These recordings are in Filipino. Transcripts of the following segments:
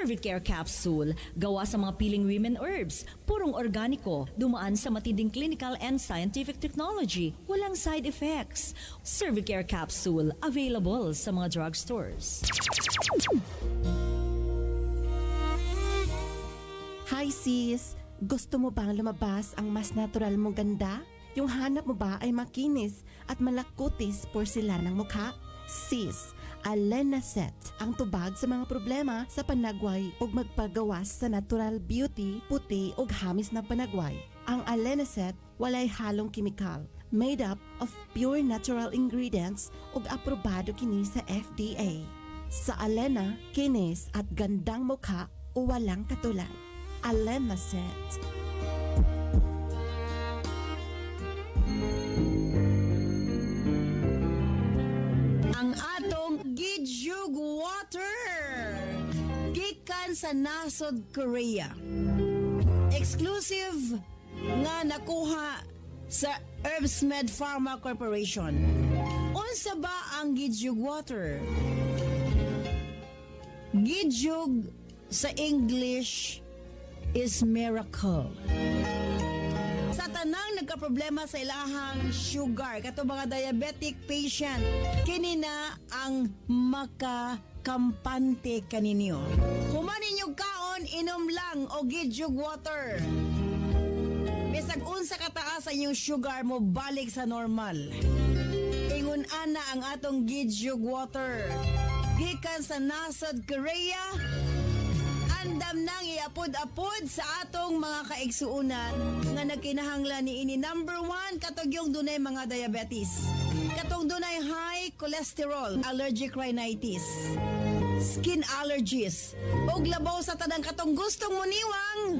Cervicare Capsule, gawa sa mga piling women herbs, purong organiko, dumaan sa matinding clinical and scientific technology, walang side effects. Cervicare Capsule, available sa mga drugstores. Hi sis! Gusto mo bang lumabas ang mas natural mong ganda? Yung hanap mo ba ay makinis at malakutis porselanang mukha? Sis, Alenaset ang tubag sa mga problema sa panagway ug magpagawas sa natural beauty, puti ug hamis na panagway. Ang Alenaset walay halong kimikal, made up of pure natural ingredients ug aprobado kini sa FDA. Sa Alena, kinis at gandang mukha o walang katulad. Alenaset. Ang atong Gijuk Water gikan sa nasod Korea. Exclusive nga nakuha sa Herbsmed Pharma Corporation. Unsa ba ang Gijuk Water? Gijuk sa English is miracle. Sa tanang nagka-problema sa ilahang sugar, kato mga diabetic patient, kini na ang makakampante kaninyo. Human inyong kaon, inom lang o Gijuk Water. Bisag unsa kataas sa inyong sugar mo, balik sa normal. Ingon ana ang atong Gijuk Water. Gikan sa nasod Korea, andam nang iapod-apod sa atong mga kaigsuunan nga nagkinahanglan ni ini. Number 1, katong yung dunay mga diabetes. Katong dunay high cholesterol, allergic rhinitis, skin allergies, ug labaw sa tanang katong gustong muniwang.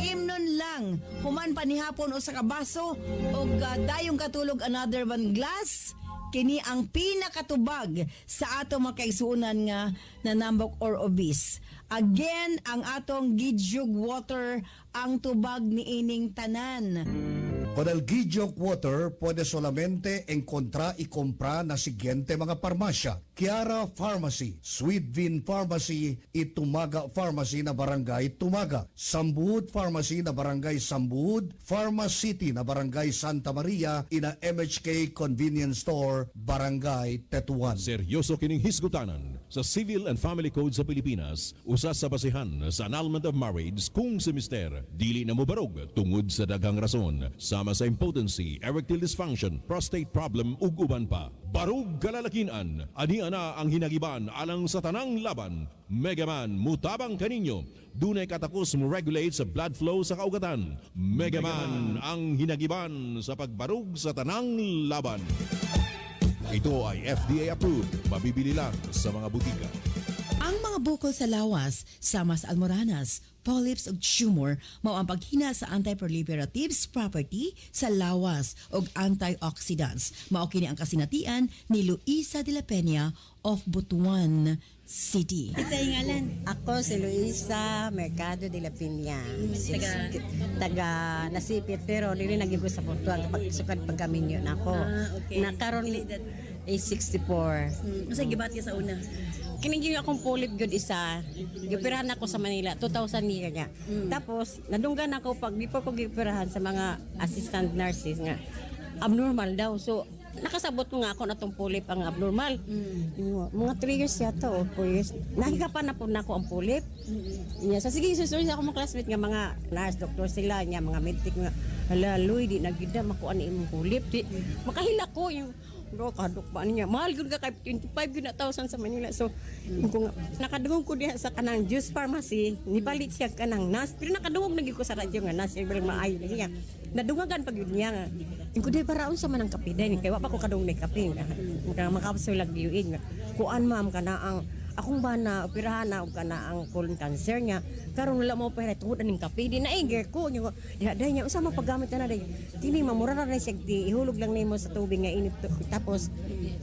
Imnon lang, human panihapon o sa kabaso, ug dayong katulog another one glass. Kini ang pinakatubag sa atong mga kaigsuunan nga nanambok or obese. Again, ang atong Gijuk Water ang tubag ni ining tanan. Con el Gijuk Water puede solamente encontrar y comprar na siguiente mga parmasya: Kiara Pharmacy, Sweetvin Pharmacy, Tumaga Pharmacy na Barangay Tumaga, Sambud Pharmacy na Barangay Sambud, Pharmacity na Barangay Santa Maria, ina MHK Convenience Store, Barangay Tetuan. Seryoso kining hisgutanan sa Civil and Family Code sa Pilipinas, usa sa basihan sa annulment of marriage kung si mister dili na mobarog tungod sa daghang rason, sama sa impotency, erectile dysfunction, prostate problem ug uban pa. Barog kalalakinan, ani ana ang hinagiban alang sa tanang laban. Megaman mutabang kaninyo, dunay katakos mo regulate sa blood flow sa kaugatan. Megaman ang hinagiban sa pagbarog sa tanang laban. Ito ay FDA approved, mabibili lang sa mga butika. Ang mga bukol sa lawas, sama sa almoranas, polyps ug tumor mao ang paghina sa anti-proliferatives property sa lawas ug antioxidants. Mao kini ang kasinatian ni Luisa de la Peña of Butuan City. Sa ngalan? Ako si Luisa Mercado de la Piña. Taga Nasipit, pero dili nagibo sa Butuan pagsukad pagkaminyo na ako. Okay. Nakaroon is 64. Masa gibat ka sa una? Kining akong pulip good isa. Gipirahan ako sa Manila 2000 niya niya. Tapos nadunggan ako pag before ko gipirahan sa mga assistant nurses nga abnormal daw. So nakasabot ko nga ako na tong pulip ang abnormal. Mga 3 years yata o 4 years. Nahikapan na po na ako ang pulip. So sige, susunod ako mga classmate nga mga nurse, doktor sila, nga mga medtech nga hala, Loy, di nagida makuha ni imong pulip. Di, makahila ko yung bro, kadok ba niya? Mahal gud ka kay 25,000 sa Manila. So, kung nakadungog ko diha sa kanang juice pharmacy, nipalit siya kanang nas. Pero nakadungog na gyud ko sa radyo nga nas, ibang maayo na niya. Nadungagan pag yun niya nga. Yung kuday paraon sa manang kape dahil kaya wa pa ko kadung may kape nga. Makapsulag biyuin nga. Kuan ma'am kana ang akong bana operahan na og kana ang colon cancer nga karon wala mo opera tungod aning kape di na iger ko nya day nya usa mapagamit na day dili mamura na siya ihulog lang nimo sa tubig nga init tapos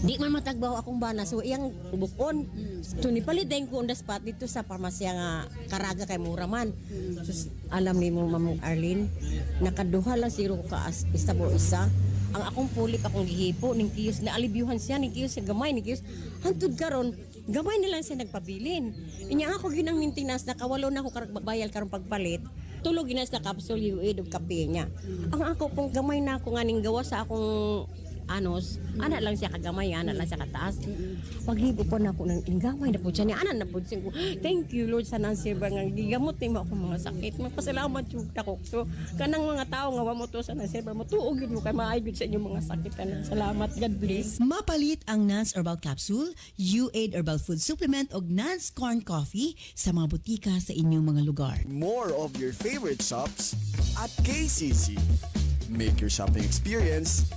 di man matagbaw akong bana so iyang bukon so nipalit din ko on the spot dito sa parmasya nga Karaga kay mura man so, alam nimo Ma'am Arlene nakaduha lang 0 ka istabo isa ang akong pulip akong gihipo ning kiyos na alibyuhan siya ning kiyos sa gamay ning kiyos hantud karon gamay na lang siya nagpabilin. Inya ako yun ang maintenance, nakawalo na ako bayal karong pagpalit. Tulog ginas na capsule UAID og kape niya. Ang ako pong gamay na ako nganing gawa sa akong anos, ana lang siya kagamay, ana lang siya kataas. Paghibo po na ako ng gamay na po siya niya, ana na po siya ko. Thank you Lord sa nansiba nga gigamot ni mo ako mga sakit. Magpasalamat jud ako. So kanang mga tao nga wa mo to sa nansiba mo tuog yun mo kay maay gud sa inyong mga sakit. Salamat, God bless. Mapalit ang Nance Herbal Capsule, UAID Herbal Food Supplement o Nance Corn Coffee sa mga butika sa inyong mga lugar. More of your favorite shops at KCC. Make your shopping experience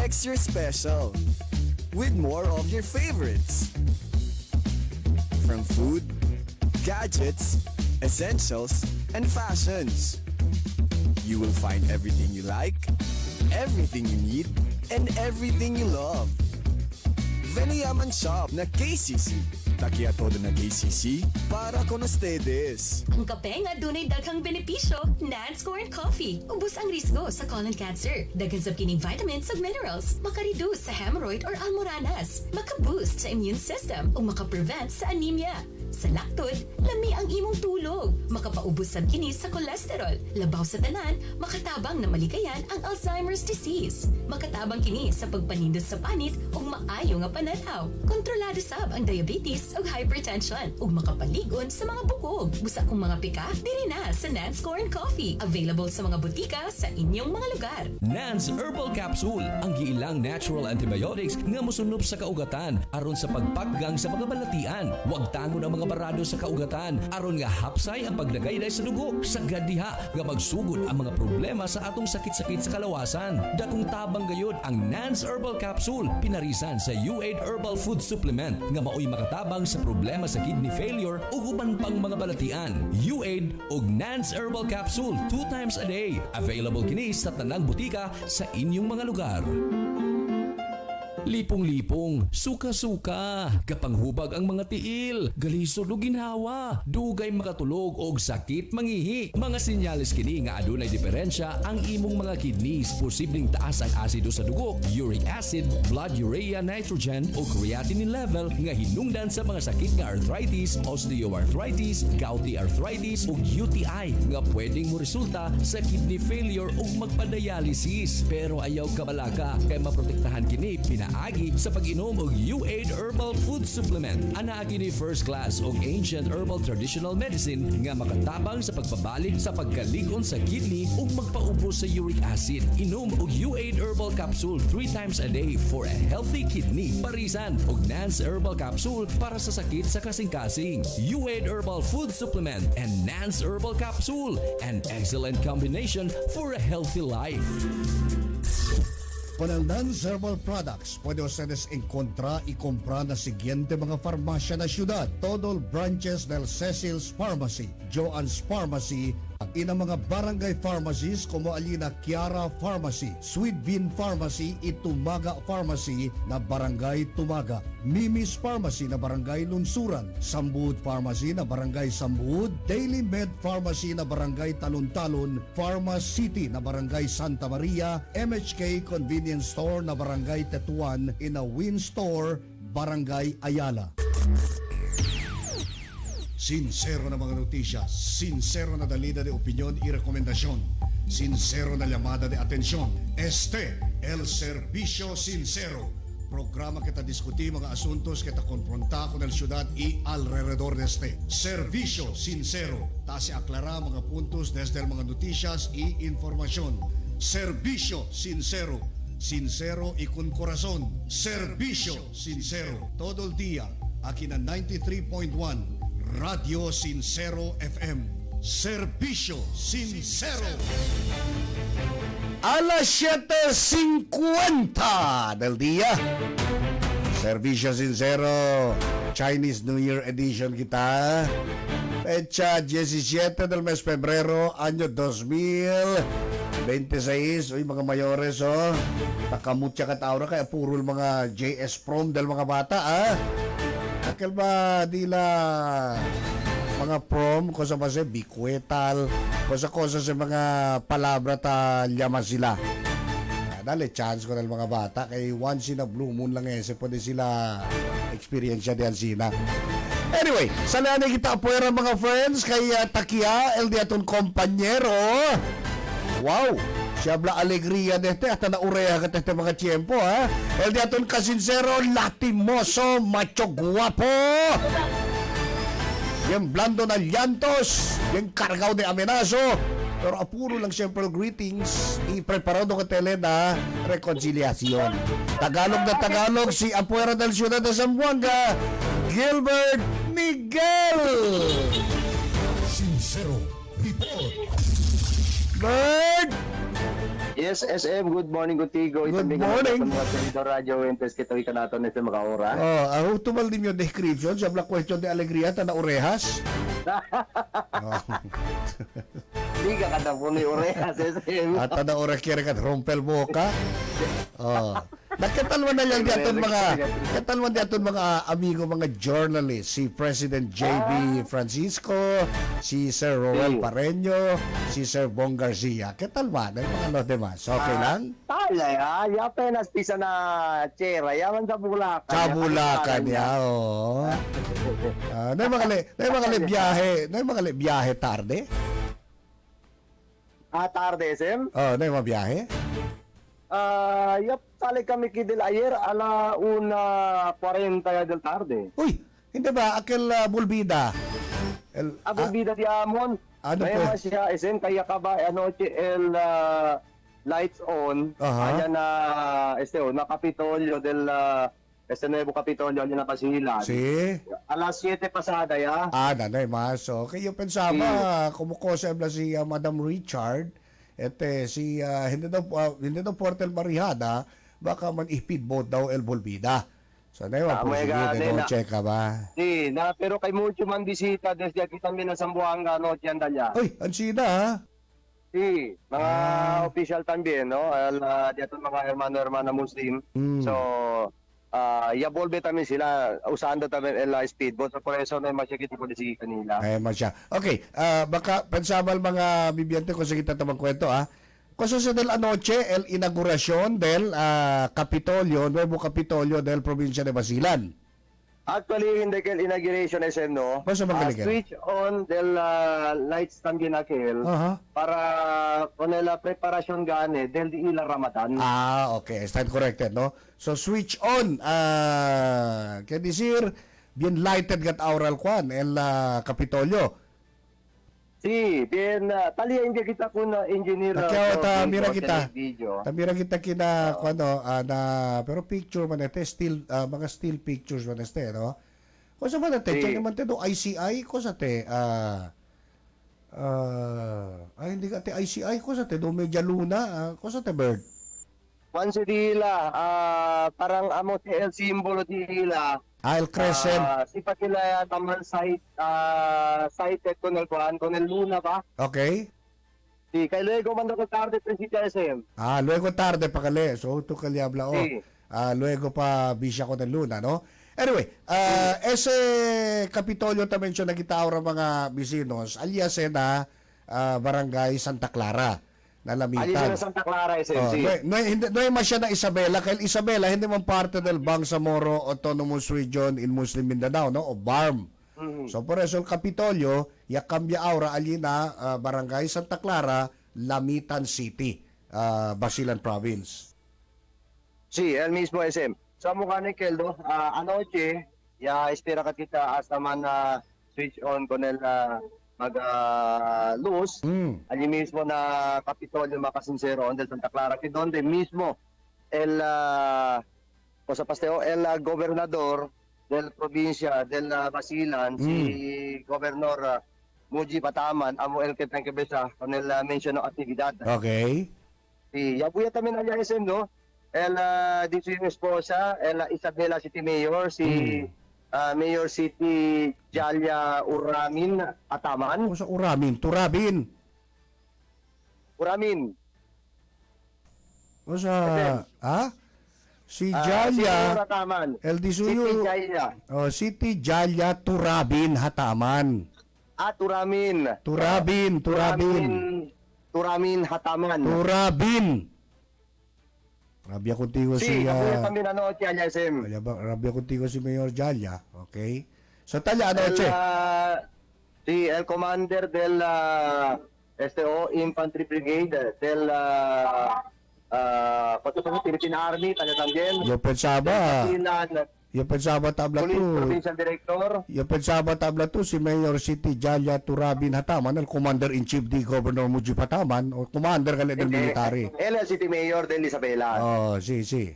extra special with more of your favorites. From food, gadgets, essentials, and fashions. You will find everything you like, everything you need, and everything you love. Veniaman Shop na KCC. Takia todo na KCC para con ustedes. Ang kape nga dunay daghang benepisyo, Nance Corn Coffee. Ubos ang risgo sa colon cancer. Daghan sa kining vitamins ug minerals. Maka-reduce sa hemorrhoid or almoranas. Maka-boost sa immune system ug maka-prevent sa anemia. Sa laktod, lami ang imong tulog. Makapaubos sa kini sa cholesterol. Labaw sa tanan, makatabang na malikayan ang Alzheimer's disease. Makatabang kini sa pagpanindot sa panit ug maayo nga pananaw. Kontrolado sab ang diabetes ug hypertension ug makapaligon sa mga bukog. Busa kong mga pika, diri na sa Nance Corn Coffee. Available sa mga butika sa inyong mga lugar. Nance Herbal Capsule, ang giilang natural antibiotics nga mosunop sa kaugatan aron sa pagpaggang sa mga balatian. Huwag tangon ang mga barado sa kaugatan aron nga hapsay ang pagdagayday sa dugo. Sagad diha nga magsugod ang mga problema sa atong sakit-sakit sa kalawasan. Dakong tabang gayud ang Nance Herbal Capsule, pinarisan sa UAID Herbal Food Supplement nga maoy makatabang sa problema sa kidney failure ug uban pang mga balatian. UAID ug Nance Herbal Capsule 2 times a day. Available kini sa tanang butika sa inyong mga lugar. Lipong-lipong, suka-suka, kapanghubag ang mga tiil, galisod o ginhawa, dugay makatulog og sakit mangihi. Mga senyales kini nga adunay diferensya ang imong mga kidneys, posibleng taas ang asido sa dugo, uric acid, blood urea nitrogen o creatinine level nga hinungdan sa mga sakit nga arthritis, osteoarthritis, gouty arthritis ug UTI nga pwedeng mo resulta sa kidney failure ug magpa-dialysis. Pero ayaw kabalaka kay maprotektahan kini agi sa pag-inom og UAID Herbal Food Supplement. Ana kini first class og ancient herbal traditional medicine nga makatabang sa pagpabalik sa pagkaligon sa kidney ug magpaubos sa uric acid. Inom og UAID Herbal Capsule 3 times a day for a healthy kidney. Parisan og Nance Herbal Capsule para sa sakit sa kasing-kasing. UAID Herbal Food Supplement and Nance Herbal Capsule, an excellent combination for a healthy life. Con el Nance Herbal Products, puede ustedes encontrar y comprar na siguiente mga farmasya na syudad. Todo branches del Cecil's Pharmacy, Joann's Pharmacy, ina mga barangay pharmacies como Alina Kiara Pharmacy, Sweet Bean Pharmacy, Itumaga Pharmacy na Barangay Tumaga, Mimi's Pharmacy na Barangay Lunsuran, Sambuud Pharmacy na Barangay Sambuud, Daily Med Pharmacy na Barangay Talon-Talon, Pharma City na Barangay Santa Maria, MHK Convenience Store na Barangay Tetuan, ina Win Store, Barangay Ayala. Sincero na mga notisya, sincero na dalida de opinión y rekomendasyon, sincero na llamada de atención. Este, el Servicio Sincero. Programa que te discutir mga asuntos que te confronta con el ciudad y alrededor de este. Servicio Sincero. Ta se aclara mga puntos desde el mga noticias y información. Servicio Sincero. Sincero y con corazón. Servicio Sincero. Todo el día, aquí na 93.1. Radio Sincero FM. Servicio Sincero. A las 7:50 del día. Servicio Sincero. Chinese New Year Edition kita. Fecha 17 del mes Febrero, año 2026. Uy, mga mayores, oh. Takamutya ka taura kaya puro mga JS prom del mga bata, ah. Akil ba dila mga prom, cosa ba siya, bikwetal, cosa sa mga palabra ta llama sila. dali chance ko ng mga bata kay once in a blue moon lang pwede sila experience diyan sina. Anyway, salamat kita puwera mga friends kay Takia el diaton kompanyero. Wow, siya bla alegría deste hasta na urea ka deste mga tiempo ha. El diaton kasinsero, latimoso, macho guapo. Yung blando na llantos, yung kargaw de amenazo. Pero apuro lang siyempre greetings. Ipreparado ka tele na reconciliation. Tagalog na Tagalog, si Apuera del Ciudad de Zamboanga, Gilbert Miguel. Sincero report. Bird! Yes, SM, good morning, Gutigo. Good morning. Mga Senador Radio Wentes, kitawi ka nato nito mga ora. Oh, ako tumal din yung description sa black question de alegría ta na orehas. Hindi ka kada po ni Orejas, SM. At na oras kira ka rompel boka. Oh. Nagkatalwan na lang diaton mga amigo, mga journalists, si President JB Francisco, si Sir Roel Pareño, si Sir Bong Garcia. Katalwan ng mga los demás. Okay lang? Talay ha, ya apenas pisa na chera, yaman sa Bulacan. Sa Bulacan niya, oo. Na yung mga biyahe tarde? Tarde, SM. Oh, na yung mga biyahe? Yap, sali kami kidil ayer, ala 1:40 del tarde. Uy, hindi ba? Akil bulbida. Ako bida di Amon. Ano May po? siya, SM, kaya ka ba, lights on, Aha. ayan na, na Kapitolyo del, Nuevo Kapitolyo, ayan na Kasilan. Si? Alas 7 pasada, ya. Nanay, mas. So, kayo pensaba, kumukosem na si Madam Richard, si, hindi daw Portel Marihada, baka man speedboat daw El Bulbida. So, na yun, check ka ba? Si, pero kay mucho man bisita, desde kita minasambuanga, no, tiyan dalya. Uy, ansina ha? Si, mga official también, no, dito mga hermano-hermana Muslim. So, yabolbe tamin sila, usando tamin el speedboat. So, por eso na masyakit ko di kanila. Ay, masya. Okay, baka pensabal mga bibiyante kung sige tatamang kwento, ha? Cosa sa del anoche, el inauguración del Capitolio, Nuevo Capitolio del Provincia de Basilan. Actually, hindi kel inauguration SM, no? Basta magaling ka. Switch on del lights también aquel para con la preparación gane del ila Ramadan. Okay, stand corrected, no? So, switch on, que decir, bien lighted gat aural kwan, el Capitolio. Sí, bien, tali hindi kita kun engineer. Tamira kita kina kwano pero picture man ito still mga still pictures man este no. Ko sa man ito check naman ito ICI ko sa te hindi ka te ICI ko sa te do medya luna ko sa te bird. Once dila parang amo el simbolo dila. El Crescent. Sipat nila taman sighted con el luna ba? Okay. Sí, kay luego mando ko tarde Presidente SM. Luego tarde pa kali. So, tu kalyabla o. Sí. Luego pa bisya ko ng luna, no? Anyway, ese Kapitolyo tamen siya nakitaw mga bisinos, alias na Barangay Santa Clara. Nalamitan. Alias na Santa Clara SM. No hay masya na Isabela. Kaya Isabela, hindi man parte del Bangsamoro Autonomous Region in Muslim Mindanao, no? O BARM. So, por eso el Kapitolyo, ya cambia ahora allí na Barangay Santa Clara, Lamitan City, Basilan Province. Sí, el mismo SM. So, mukha ni Keldo, anoche, ya espera ka kita hasta man switch on con el mag-luz. Allí mismo na Kapitolyo Makasinsero del Santa Clara, que donde mismo el gobernador del provincia del Basilan, si Gobernador Muji Pataman, amo el que tenga que besa con el mention ng actividad. Okay. Sí, ya voy a también allá ese, no? El dice mi esposa, el Isabela City Mayor, si Mayor City Jalya Uramin Ataman. O sa Uramin, Turabin. Uramin. O sa, Si Jalya, Ataman. El Disuyo, City Jalya. City Jalya Turabin Hataman. Turamin. Turabin Turamin Hataman. Turabin. Rabia contigo Sí, si... apoya también anoche allá, SM. rabia contigo si Mayor Jalya. Okay. So, tala anoche. Sí, el commander del Infantry Brigade del Philippine Army, tala también. Yo pensaba... Basilan, Yo pensaba tabla Police tu. Provincial Director. Yo pensaba tabla tu si Mayor City Jalya Turabin Hataman, el Commander-in-Chief di Governor Mujib Hataman, o Commander ka del military. Él es el City Mayor de Isabela. Oh, sí. Sí.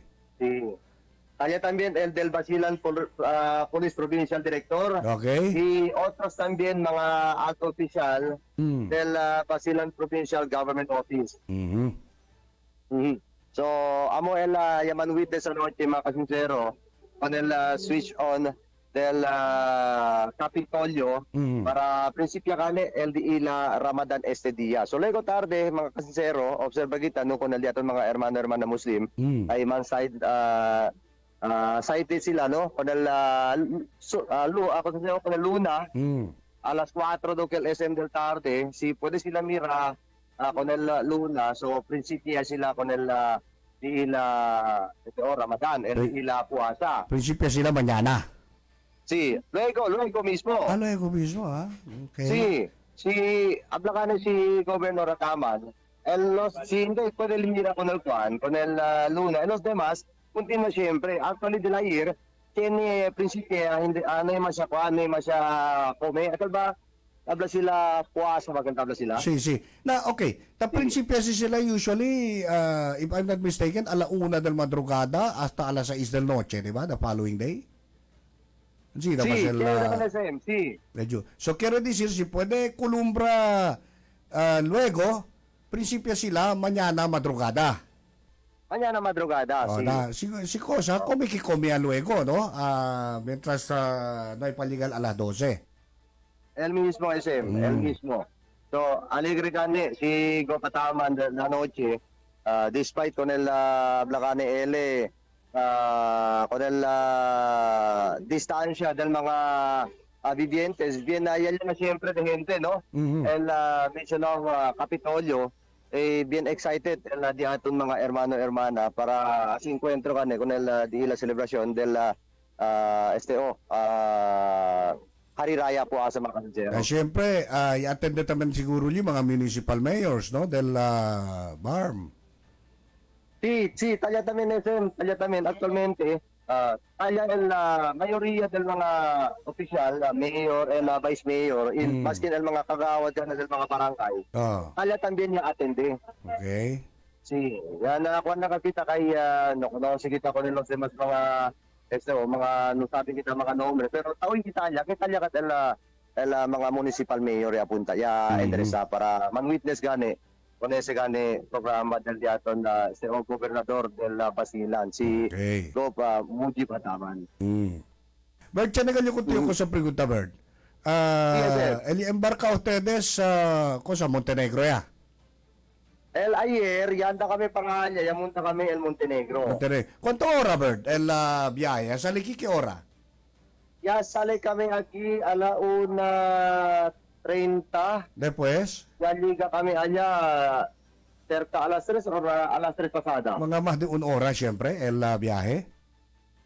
Allá también el del Basilan Police Provincial Director. Okay. Y otros también mga alto oficial Mm. del Basilan Provincial Government Office. Mhm. Mhm. So, amo el yaman witness anoche mga kasinsero con el switch on del Capitolio Mm. para prinsipya kane LDI la Ramadan este día. So, luego tarde mga kasinsero, observa kita no con el diaton mga hermano Muslim, Mm. ay man side cited sila no con el con el Luna Mm. a las 4 do que el SM del tarde, si puede sila mira con el Luna, so prinsipya sila con el Ramadan, el ila puasa. Prinsipyo sila mañana. Sí, luego mismo. Ano yung mismo, ha? Okay. Sí, si habla ka na si Gobernador Ataman, si hindi puede mira con el Juan, con el Luna, los demás, continua siempre. Actually, de la year, tiene prinsipya, hindi, ano yung masya kuan, ano yung masya kome. Akal ba, tabla sila puasa, magandabla sila? Sí. Na, okay. Ta prinsipyo sila usually, if I'm not mistaken, 1:00 del madrugada hasta 6:00 del noche, di ba? The following day? Sí, Sí, quiero naman SM, sí. medyo. So, quiero decir, si puede columbra luego, prinsipyo sila mañana madrugada. Mañana madrugada, Oh, sí. na, si Cosa, come luego, no? Mientras no hay paligal 12. El mismo SM, el mismo. So, alegre kani si Gopataman la noche, despite con el Blacane L, con el distancia del mga vivientes, bien ayal na siempre de gente, no? Mhm. El mission of Capitolio, bien excited el di aton mga hermano-hermana para si encuentro kani con el di la celebración del Hari Raya po sa mga kasinsero. Siyempre, i-attend naman siguro yung mga municipal mayors, no? Del BARM. Sí, talla también talla también actualmente, talla la mayoría del mga opisyal, mayor and vice mayor, maskin el mga kagawad yan del mga barangay, Oh, talla también yung atende. okay. Sí, yan ako nakakita kay, sige kita ko nilos mas mga, mga nusabi kita mga nombre, pero tawin kita kay talla kat el mga municipal mayor ya punta, ya interesa para man-witness gani, con ese gane programa del diaton na si Gobernador del Basilan, si Okay. Gopa Mujib Hataman. Bert, chanagal yung kuntiyo ko sa pregunta, Bert. Yes, sir. Embarca ustedes sa Montenegro, ya? El ayer, yanda kami panganya, yamunta kami el Montenegro. Montenegro. ¿Cuánto hora, Bert, el viaje? ¿Sa liki qué hora? Ya sale kami aquí a la 1:30. Después, Ya liga kami allá cerca a las 3 o a las 3 pasada. mga más de 1 hora, siyempre, el viaje.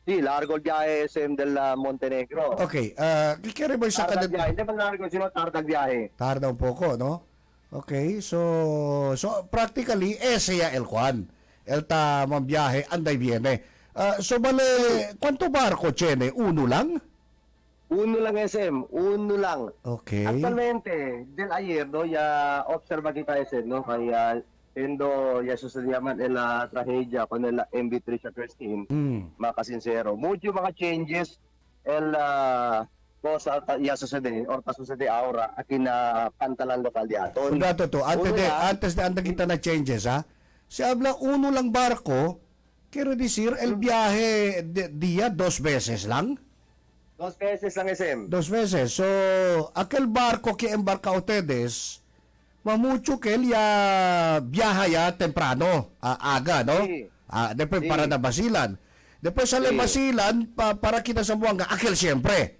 Sí, largo el viaje SM del Montenegro. Okay, kikiri mo sa Tarda el kanila? viaje, hindi man largo, sino tarda el viaje. Tarda un poco, no? Okay, so practically ese ya el Juan. El tamang viaje anday viene. So bale, ¿cuánto barco tiene? ¿Uno lang? Uno lang SM, uno lang. Okay. Actualmente, del ayer, no, ya observa kita SM, no, kaya endo ya susadiaman la tragedia con el MV Trisha Christine, mga kasinsero. Mucho mga changes cosa ya sucede or ta sucede ahora aquí na pantalan lokal diaton. Dato to, antes de anda kita na changes, ha? Si habla uno lang barco, quiero decir, el viaje día 2 veces lang? 2 veces lang SM. 2 veces. So, aquel barco que embarca ustedes, mamucho que él ya viaja ya temprano, aga, no? Sí. Después Sí. para na Basilan. Después sale Sí. Basilan para kita sa Buanga, aquel siempre.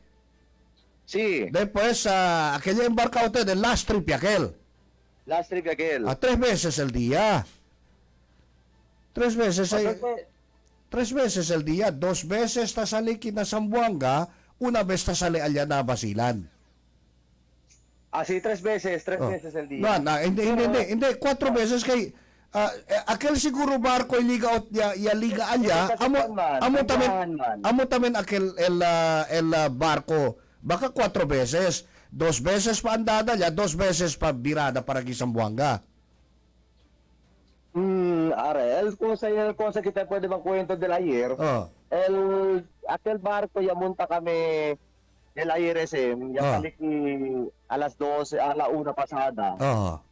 Sí, Después, aquel embarca ustedes, last trip y aquel. last trip aquel. 3 veces el día. 3 veces ay 3 veces el día, 2 veces ta sali kina Zamboanga, una vez ta sali alya na Basilan. Sí, 3 veces Oh. el día. Hindi, 4 beses kay aquel siguro barko ay liga out ya liga alya, amo tamen aquel el barko, baka 4 beses. 2 beses pa andada ya, 2 beses pa birada para kay Zamboanga. El cosa que te puede magkwento del ayer. Oh. Aquel barco ya munta kami del ayer ya balik a las 12, a la 1 pasada.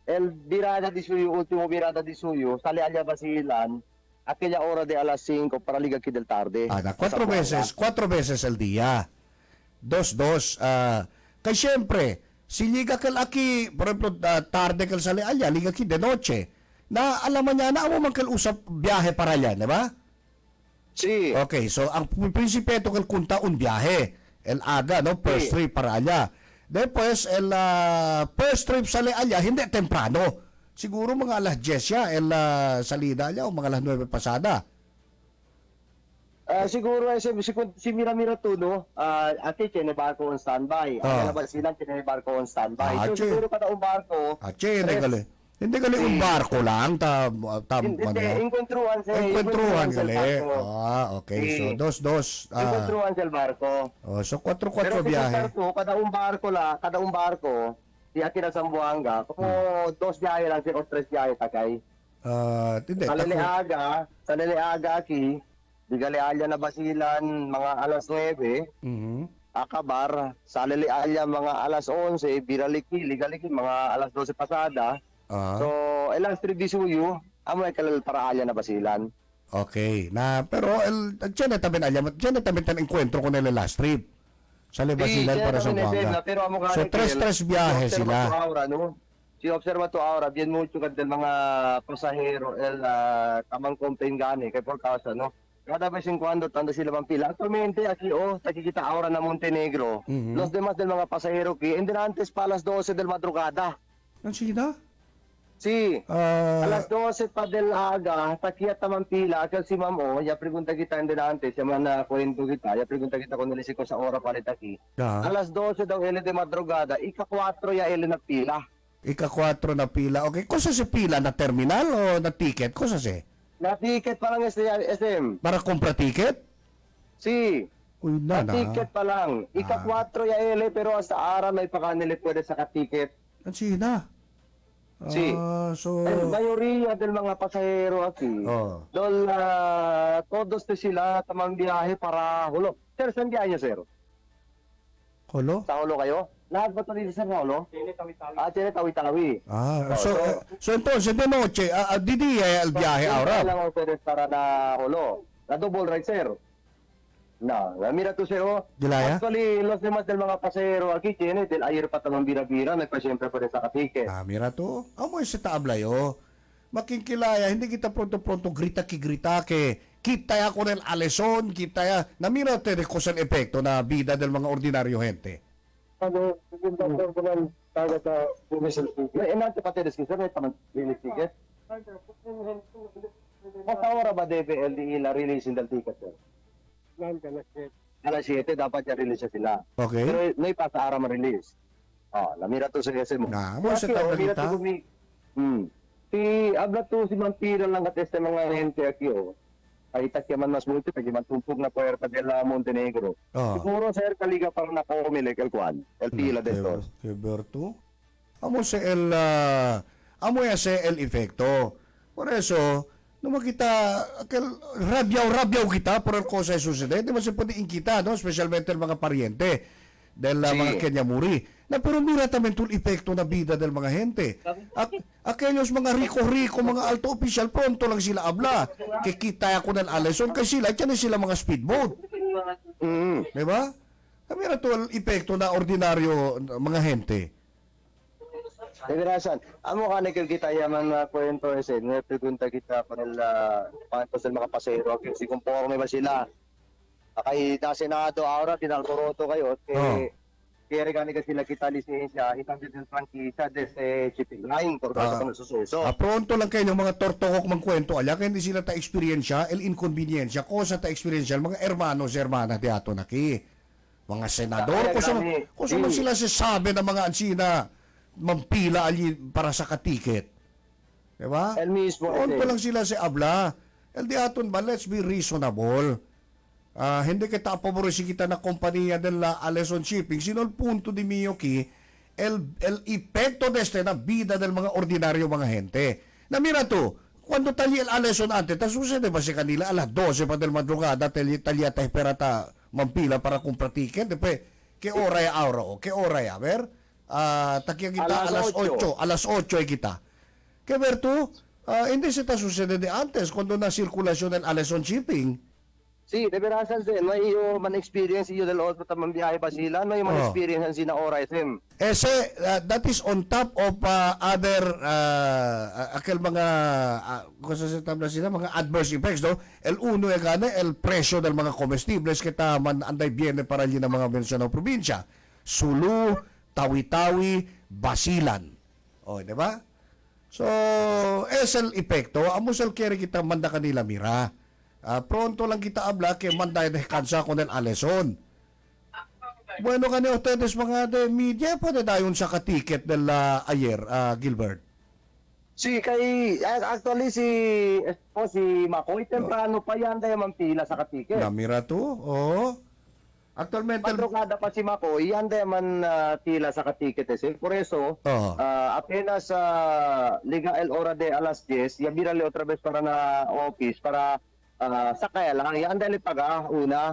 El virada di suyo, último virada di suyo, sale allá Basilan, aquella hora de a las 5 para liga aquí del tarde. 4 veces el día. 2. Kay siyempre, si liga kal aki, por ejemplo, tarde kal sali alya, liga ki de noche. Na alam mo niya na amo man kal usap biyahe para yan, di ba? Sí. Okay, so ang prinsipeto kal kunta un biyahe. El aga, no? First trip para alya. Después, el first trip sali alya, hindi temprano. Siguro mga alas 10 siya, el salida alya o mga alas 9 pasada. Siguro si Mira Tuno, ati tiene barco on standby. Ang Basilan tiene barco on standby. So siguro kada un barko. Hindi gali un barko lang Hindi, encuentruan gali. Okay. So 2. Encuentruan sa barko. So 4 Pero biyahe. kada un barko, di ati na Zamboanga, como 2 biyahe lang o 3 biyahe takay. Hindi. Sa Leleaga aki, di gali alya na Basilan mga alas 9. Akabar, sa Leleaga mga alas 11, Biraliki, Ligaliki mga alas 12 pasada. So, elang street di suyo, amo ay kalal para alya na Basilan. Okay. Pero diyan na tabi tan encuentro ko nila last trip. Sa Basilan para sa Zamboanga. So 3 biyahe sila. Si observa to ahora, bien mucho del mga pasahero, tamang complain gani, kay por causa, no? Cada vez en cuando, tanda sila bang pila. Actualmente, aquí, nakikita ahora na Montenegro. Los demás del mga pasahero, que antes pa alas 12 del madrugada. Ang sina? Sí. A las 12 pa del aga, takiya tamang pila, kaya si mamo, ya pregunta kita antes, ya man na kwento kita, ya pregunta kita kung nalisi ko sa ora palit aquí. A las 12 daw ele de madrugada, ika-4 ya ele na pila. Ika-4 na pila. Okay, kusa si pila na terminal o na ticket? Kusa si? Na ticket pa lang SM. Para compra ticket? Si. Uy, na ticket pa lang. Ika-4 ya ele, pero sa ara may pakanili pwede sa ka-ticket. Ang sina? Si. So... Mayoría del mga pasahero aquí, todos sila tamang biyahe para Hulo. Sir, saan biyahe niyo, sir? Hulo? Sa Hulo kayo? Lahat ba ito dito sa Hulo? Tiene Tawi-Tawi. So entonces de noche, di día el viaje ahora. Kailangan ko pwede para na Hulo. Na double ride, sir. No, mira tu sir, Dilaya? actually, los demás del mga pasahero aquí tiene, del ayer pa tamang bira-bira, nagpa-siyempre pa rin sa katike. Mira to. Amo sa taablayo. Makinkilaya, hindi kita pronto-pronto grita ke kita ya con el aleson, kita ya. Namira te de cosas epekto na vida del mga ordinaryo gente. Enante pa teres kisar, may tamang ticket. Hasta ahora ba debe LDE la release del ticket, sir? Alas 7 dapat i-release sila. Okay. Pero may pa sa araw ma-release. Lamira to sa SM mo. Mo sa tabalita. Si habla to si Mampira lang at este mga gente aquí Kahit man mas multi, pag man tumpog na puerta de la Montenegro. Siguro sir kaliga para na komile el kwan. El pila de estos. Alberto. Amo sa el efecto. Por eso, no makita rabyaw kita por el cosa de suceder, di ba se pwede inkita, no? Especialmente el mga pariente del mga Kenyamuri. Na pero mira también tul epekto na vida del mga gente. Aquellos mga rico-rico, mga alto official, pronto lang sila abla. Kikita ako ng aleson kasi sila mga speedboat. Di ba? Mira tul epekto na ordinaryo mga gente. Deberasan, amo ka nakikita yaman na kwento na pregunta kita para pantos ng mga pasahero kasi conforme ba sila? Kay na Senado ahora tinalboroto kayo kaya regani ka sila kita lisensya, itang din prangkisa desde shipping line, por kaso kung nasususo. Pronto lang kayo ng mga tortokok magkwento, ala, kaya hindi sila ta eksperyensya, el inconveniencia, cosa ta eksperyensya, mga hermanos, hermana, di ato na ki. Mga senador, kung sa man sila sasabi ng mga ansina, mampila ali para sa katiket. Diba? El mismo. Pronto lang sila si abla. El di aton ba, let's be reasonable. Hindi kita paborisi kita na kompanya della Alison Shipping, sino il punto di mio ki el epekto de este na vida del mga ordinaryo mga gente. Na mira to, cuando tali el Alison ante, ta sucede ba si kanila alas 12 pa del madrugada, talyata esperata mampila para comprar ticket, después, ¿qué hora ya ahora? ¿Qué hora ya? A ver, takya kita alas 8 ay kita. Que ver tú, hindi se ta sucede de antes, cuando na sirkulasyon del Alison Shipping. Sí, de verasan din, may iyo man experience iyo del otro tamang biyahe pa sila, may man experience sina ora SM. Ese, that is on top of other, aquel mga, kung sa tabla sila, mga adverse effects, no? El uno, gana, el presyo del mga comestibles, kita man anday biene para yun ang mga mensyonang probinsya. Sulu, Tawi-Tawi, Basilan. O, di ba? So, es el epekto, amos el kere kita manda kanila mira. Pronto lang kita habla que manda de descansa con el Alison. Bueno, kani ustedes mga de media, pwede dayon sa katiket del ayer, Gilbert. Sí, kay actually si Makoy temprano pa yan dahil mampila sa katiket. Namira to, oh. Actualmente, Madrugada pa si Makoy, yan dahil man tila sa katiket. Por eso, apenas liga el hora de alas 10, ya virale otra vez para na office, para sakay lang, yan dahil paga, una,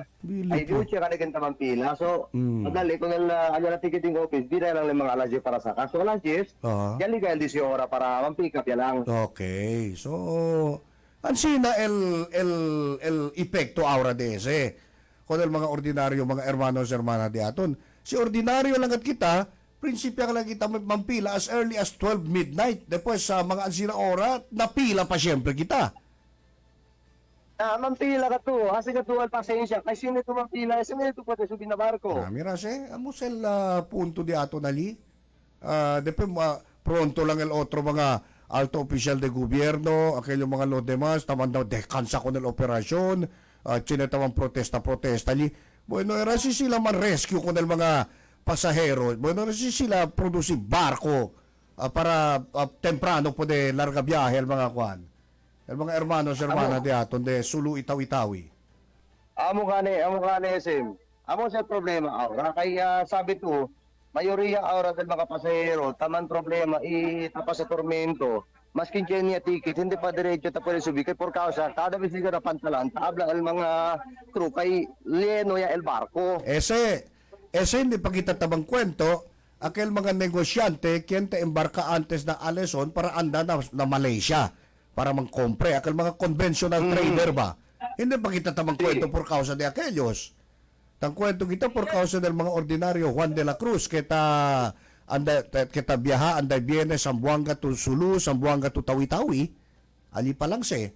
ay duche ka na ganita mampila. So, madali, kung alya na ticketing office, di na lang mga alas 10 para saka. So, alas 10, yan liga el 10 hora para mampik up yan lang. Okay, so, ansina el epekto aura de ese. Kung el mga ordinaryo, mga hermanos, hermana di aton. Si ordinaryo lang at kita, prinsipya ka lang kita mampila as early as 12 midnight. Depues sa mga ansina ora, napila pa siyempre kita. Mampila ka to, kasi ka to al pasensya, kasi sino ito mampila, sino ito pwede subin na barko. Mira amos el punto di ato nali. Depende, pronto lang el otro mga alto opisyal de gobierno, aquello mga lo demás, taman daw descansa con el operasyon, chinetawang protesta li. Bueno, era si sila man rescue con el mga pasahero. Bueno, era si sila produce barko para temprano pwede larga biyahe el mga kwan. El mga hermanos, hermana de aton de Sulu Itawi-Tawi. Amo gani SM. Amo sa problema ahora kaya sabi to, mayoriya ahora del mga pasahero, taman problema itapa sa tormento. Maskin niya ticket, hindi pa diretso ta pwede subikay por causa kada vez na pantalan, tabla el mga crew kay leno ya el barco. Ese hindi pa kita tabang kwento, aquel mga negosyante quien te embarca antes na Alison para anda na Malaysia. Para mangkompre, akal mga conventional trader ba? Hindi pa kita tamang kwento por causa de aquellos. Tang kwento kita por causa del mga ordinaryo Juan de la Cruz, kita biyaha, anday biene, Sambuanga to Sulu, Sambuanga to Tawi-Tawi, ali pa lang si.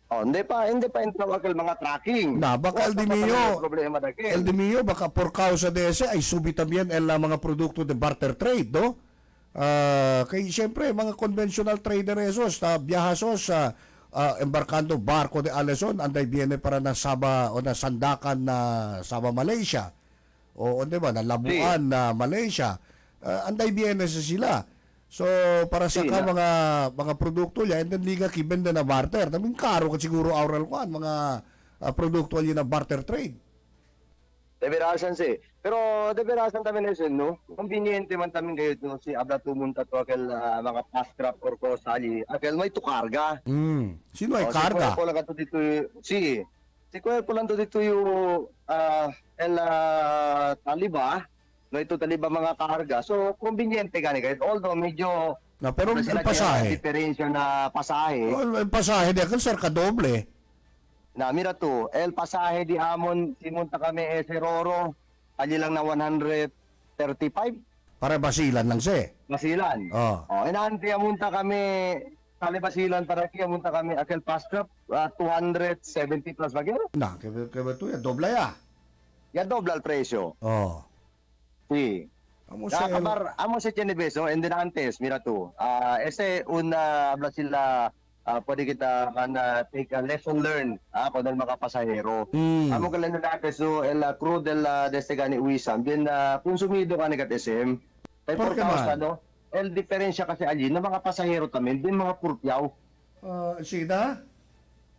Hindi pa intawag ang mga tracking. Baka El Dimio, baka por causa de ese, ay subi también el mga produkto de barter trade, no? Kaya siyempre mga conventional trader esos biyahasos embarkando barko de Alison anday viene para na Sabah o na Sandakan na Sabah Malaysia o di ba na Labuan na Malaysia anday viene sa sila so para sa mga produkto niya and then liga kibenda na barter naming karo ka siguro aural kwan mga produkto niya na barter trade. Deberasan si. Pero deberasan tamin na no? Conveniente man tamin kayo no? Si abla tumunta to akel mga fast trap or kosali. Akel may to karga. Sino ay karga? Si Kuya lang to dito si Kuya lang to dito yung taliba. No ito taliba mga karga. So conveniente gani kayo. Although medyo pero el pasahe. Diferensya na pasahe. El pasahe di akel cerca doble. Na mira to, el pasahe di amon simunta kami Roro, ali lang na 135. Para Basilan lang si. Basilan. Inaanti amunta kami Kali Basilan para kaya amunta kami akel fast trap 270 plus bagay. Na, kaya to ya, dobla ya. ya dobla el presyo. Oh. Sí. Amo sa Amo sa Beso, and then antes, mira tú, habla sila, pwede kita take a lesson learned, kung ng mga pasahero. Amo ka lang natin, so, el crew del desde gani Uisam, din konsumido ka ni SM, kay Por qué causa, man? no? El diferensya kasi allí, na mga pasahero tamin, din mga purpyaw. Sida?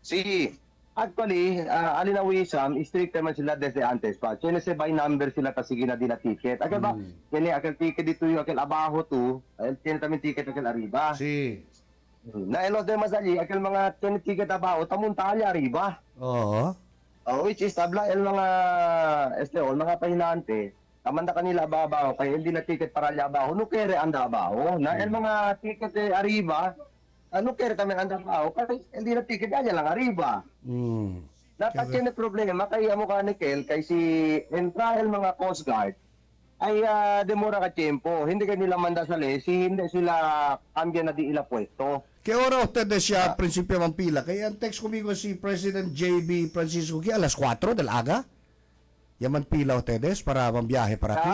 Sí. Actually, alin na Wisam, strict naman sila desde antes pa. Kaya sa by number sila kasi na din na ticket. Akal ba, kaya akal ticket dito yung akal abaho to, kaya namin ticket akal arriba. Si. Na elos de masali, akal mga kaya ticket abaho, tamuntalya arriba. Oo. Which is tabla, el mga, mga pahinante, tamanda kanila abaho, kaya hindi na ticket para abaho, no kere anda abaho. Na el mga ticket arriba, ano kaya tamin anda abaho, kasi hindi na ticket kanya lang arriba. Dapat yun ang problema, kaya mo ka ni Kel, kay si entrahel mga Coast Guard, ay demora ka tiempo. Hindi ka nila manda sa lesi, hindi sila cambia na di ila puesto. ¿Qué hora ustedes siya principio ng pila? Kaya ang text conmigo si President JB Francisco que alas 4 del aga. Yaman pila ustedes para mambiyahe para aquí.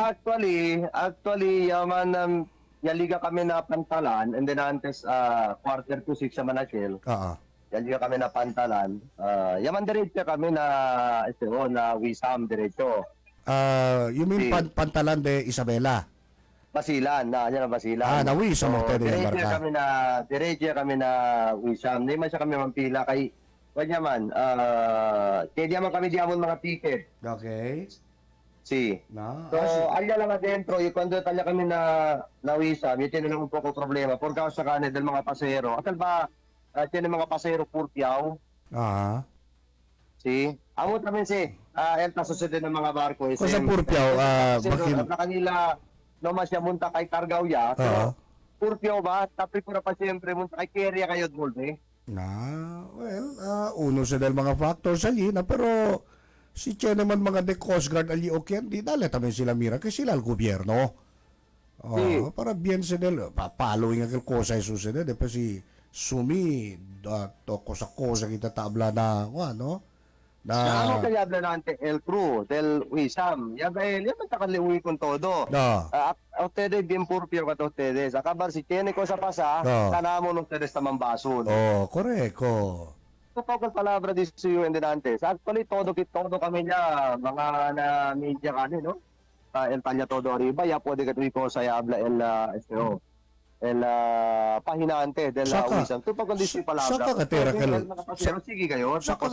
Actually, yaman, yaliga kami na pantalan, and then antes, quarter to 6 sa Manachel. Oo. Yaliga kami na pantalan. Yaman diretso kami na, na Wisam diretso. You mean Si. Pantalan de Isabela? Basilan, yan ang Basilan. Na Wisam ustedes diretso embarcar. kami na Wisam. Hindi man siya kami mampila kay kanya man. Kaya man kami diamon mga ticket. Okay. Si. Na. So, alya lang adentro, yung kwando talya kami na Wisam, yun tiyan lang un poco problema. Por causa kane del mga pasahero. Atal ba, tiyan mga pasahero purpiaw. Si. Amo namin si, el susunod ng mga barko. Kung sa purpiaw, Na kanila, no mas siya munta kay Cargao ya. Pero, purpiaw ba? Tapi pura pa siyempre munta kay Keria kayo dulbe. Uno sa del mga factors ali na pero si Che naman mga de Coast Guard ali okay, di dali tamen sila mira kasi sila al gobyerno. Sí. Para bien se del following aquel cosa ay sucede de si sumi to cosa kita tabla na ano Ano kaya habla nante el crew del Wisam. Ya ba el, yan takaliwi con todo. Ustedes bien purpio ka to ustedes. Akabar si tiene cosa pasa, kanamo nung ustedes tamang basun. Correcto. Totoo palabra dito sa iyo and antes. Actually, todo kami niya, mga na media kani, no? El tanya todo arriba, ya puede que tuwi ko sa habla el pahinante del Wisam. Tupag kung dito palabra. Saka katera sige kayo. Saka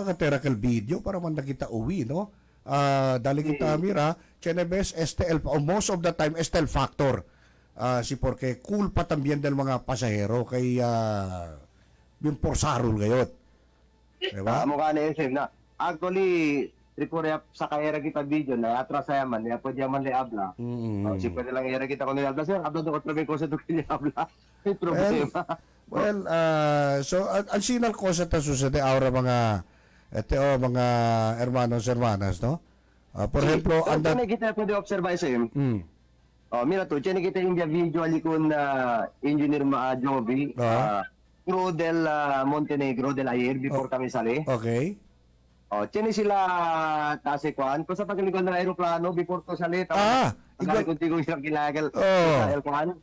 katera kel video para man kita uwi, no? Dali kita mira, Chenebes most of the time el factor. Si porque culpa también del mga pasahero kay yung porsarol gayot. Diba? Mukha na SM na. Actually, Tripura sa kaera kita video na atras saya man, ya pwede man le habla. Si pwede lang era kita kung habla sir, habla do otra vez ko sa tukil habla. May problema. Well, so ang sinal ko sa sucede ahora mga mga hermanos, no? Por ejemplo, anda kita pwede observa SM. Mira to, tiene kita yung video alikon engineer Jovi. Crew del Montenegro del Ayer before kami sali. Okay. Tiene sila tasekwan. Kung sa paglikod ng aeroplano before to sali. Igual kuntigo silang kilagal.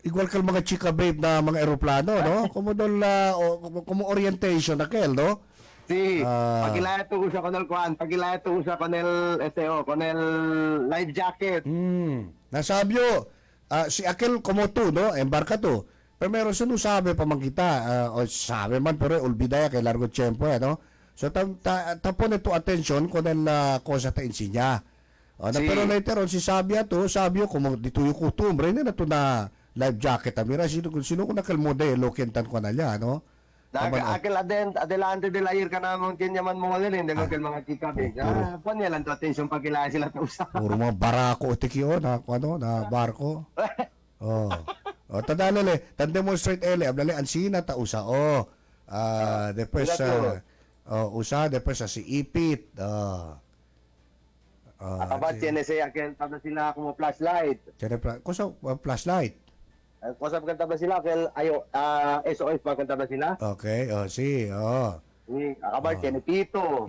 Igual kal mga chika babe na mga aeroplano, no? Como orientation na kel, no? Si, pagilaya to usa con el kwan, pagilaya to usa con el con el life jacket. Nasabyo, si aquel como tú, no? Embarca tú. Pero meron sino sabi pa man kita, o sabi man pero olvidaya kay largo tiempo, no? So tapon ito attention con el cosa ta enseña. Pero later on si sabio como dito yung kutumbre na to na life jacket. Mira sino ko nakal modelo kentan ko na niya, no? Akil adelante de la ir ka namon kinyaman mo model hindi mo kel mga kikabe. Pon niya lang to attention pagilaya sila ta usa. Puro mga barako tikyo na na barko. Tadalele, demonstrate ablale ansina ta usa después usa después si ipit. Abat tiene siya aquel tabla sila como flashlight. Cosa flashlight? Cosa pag tabla sila aquel SOS pag tabla sila. Okay, si, Abat tiene pito.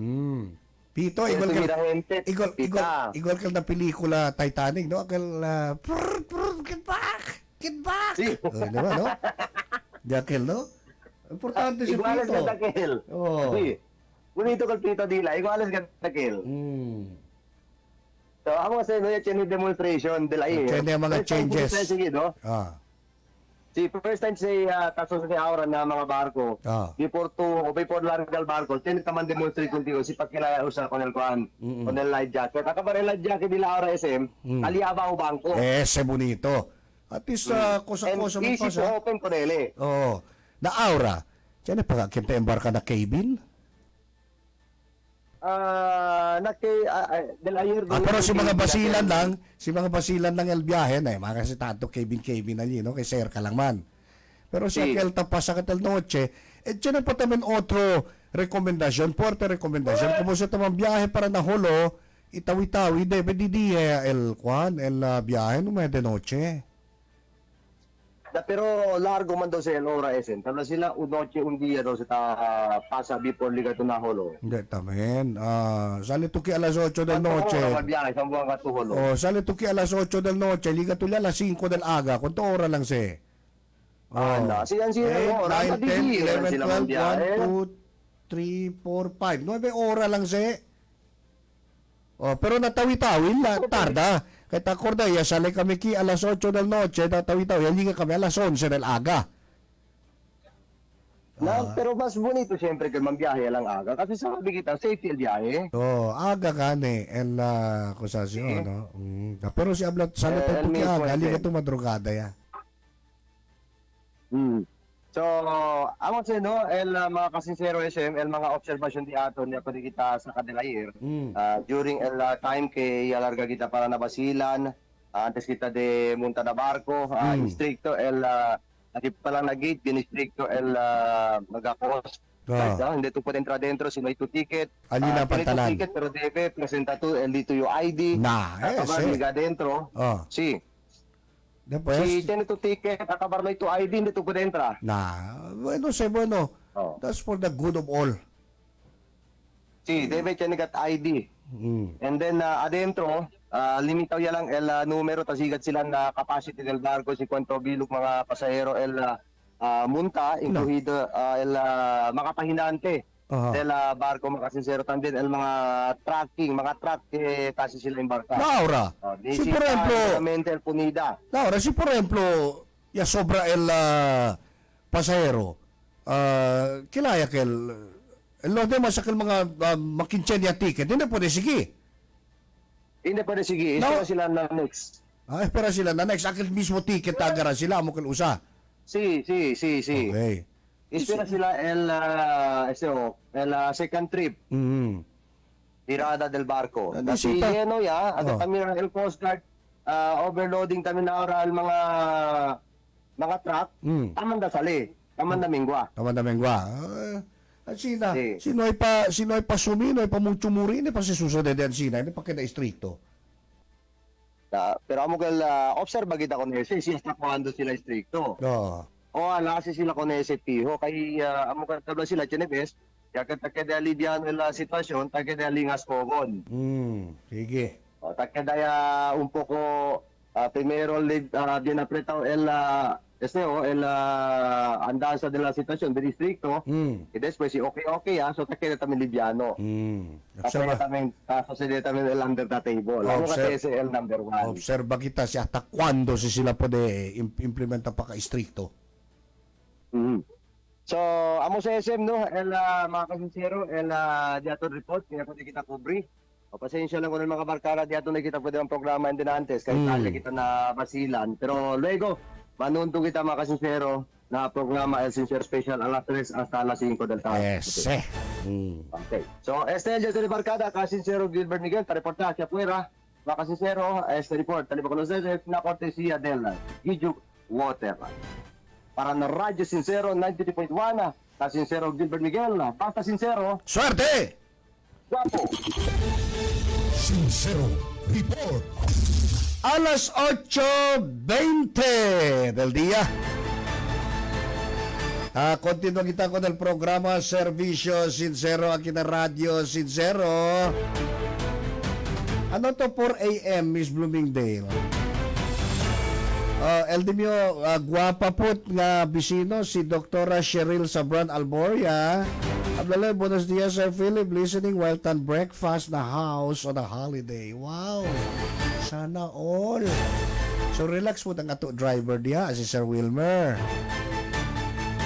Pito, igual Eso, ka, mira, gente, pita. igual ka na pelikula Titanic, no? Get back! Sí. Di ba, no? Jakel, no? Importante si Iguales Pito. ka takil. Oh. Sí. Bonito kal Pito Dila, iguales ka takil. So, amo kasi no, yung demonstration de la Yan yung mga changes. Sige, no? Ah. Si first time sa taso sa aura na mga barko. Ah. Before largal barko, tiene taman demonstrate contigo si pagkilaya usa con el kuan, con el life jacket. Akabar el life jacket nila aura SM, aliaba o bangko. Ese bonito. At least, And kosa-kosa mo easy to open con ele. Oo. Na aura. Diyan na pa kita embarka na cabin. Pero si mga basilan lang el biyahe na mga kasi tanto cabin ali, no? Kay Sir ka lang man. Pero si Sí. aquel tapasa ka tel noche, tiyan pa tamen otro rekomendasyon, fuerte rekomendasyon. Kung sa tamang biyahe para na holo, itawi-tawi, debe di el biyahe no de noche. Pero largo man daw sa el ora SM. Tala sila un noche un día daw sa pasa before liga to na holo. Hindi tamen. Sali tuki alas 8 del noche. Biyahe sa buwan ka to holo. Oh, sale tuki alas 8 del noche, liga tulia alas 5 del aga. Quanto ora lang se? Siyan sila ora. 9, 10, 11, sila 12, 1, 2, 3, 4, 5. 9 ora lang se. Oh, pero natawi-tawin la, tarda. Kahit akorda, sale kami ki alas 8 del noche, natawi-tawin, liga kami alas 11 del aga. Pero mas bonito siyempre kung mambiyahe lang aga. Kasi sabi kita, safety el biyahe. Oh, aga gani, el kusasyon, no? Pero si Ablat, sale tayo tuki aga, liga to madrugada ya. So, amo sa no, el mga kasinsero SM, el mga observation di ato niya pwede kita sa Kadelayer. During el time kay alarga kita para nabasilan, antes kita de munta na barko, instricto el ati pa lang na gate, binistricto el magakos. Hindi to pwede entrar dentro si may to ticket. Alina pantalan. Ticket pero debe presenta to el dito yung ID. Acabar liga dentro. Sí. Después, Si tiene tu ticket, acabar na ito ID, hindi to pwede entrar. bueno. That's for the good of all. Sí, debe tiene kat ID. And then adentro, limitaw ya lang el numero tasigat sila na capacity del barco si cuánto bilog mga pasahero el munta incluido el mga pahinante del barco mga kasinsero también el mga truck kasi sila embarka. Laura, si por ejemplo, el punida. Laura, si por ejemplo, ya sobra el pasahero, kilaya que los demás aquel mga makinchen ya ticket, hindi pwede sige. Hindi pwede sige, espera sila na next. Espera sila na next, aquel mismo ticket tagaran sila, mo kil usa. Sí. Okay. Espera sila el second trip. Tirada del barco. Kasi lleno ya, at kami el Coast Guard overloading kami na oral mga truck. Taman da sali, taman da mingwa. Sino ay pa sumino, ay pa mucho muri, hindi pa si susunod yan sina, hindi pa kina istrikto. Pero amo kel observa kita kon ese, siya kuando sila stricto. O kasi sila kon ese piho kay amo ka tabla sila chenebes, ya kada alivian la sitwasyon, kada lingas pogon. Sige. O kada un poco primero bien apretado el andanza de la situación del distrito y después si okay so takeda también liviano. Kasi también también el under the table. Amo kasi ese el number 1. Observa kita si hasta cuando si sila pwede implementa pa ka istrikto. So, amo sa SM, no, el mga kasinsero, el diato report, kaya pwede kita kubri. O pasensya lang kung ng mga barkara, diato na kita pwede ang programa din antes, kahit tali kita na basilan. Pero luego, manuntong kita mga kasinsero na programa El Sincero Special alas 3 hasta alas 5 del tarde. Okay. So, este el de barkada, kasinsero Gilbert Miguel, ta-reportaje afuera. Mga kasinsero, este report, talipo con ustedes, na cortesía del Gijuk Water. Para na Radyo Sincero 93.1, Sincero Gilbert Miguel, basta sincero. Suerte! Guapo! Sincero Report. Alas 8:20 del día. Continua kita con el programa Servicio Sincero aquí na Radio Sincero. Ano to 4 a.m. Miss Bloomingdale? El Dimio, guwapa po nga bisino si Dr. Cheryl Sabran Alboria. Ablala, buenos dias, Sir Philip. Listening while tan breakfast na house on a holiday. Wow! Sana all. So relax po ang ato driver diya, si Sir Wilmer.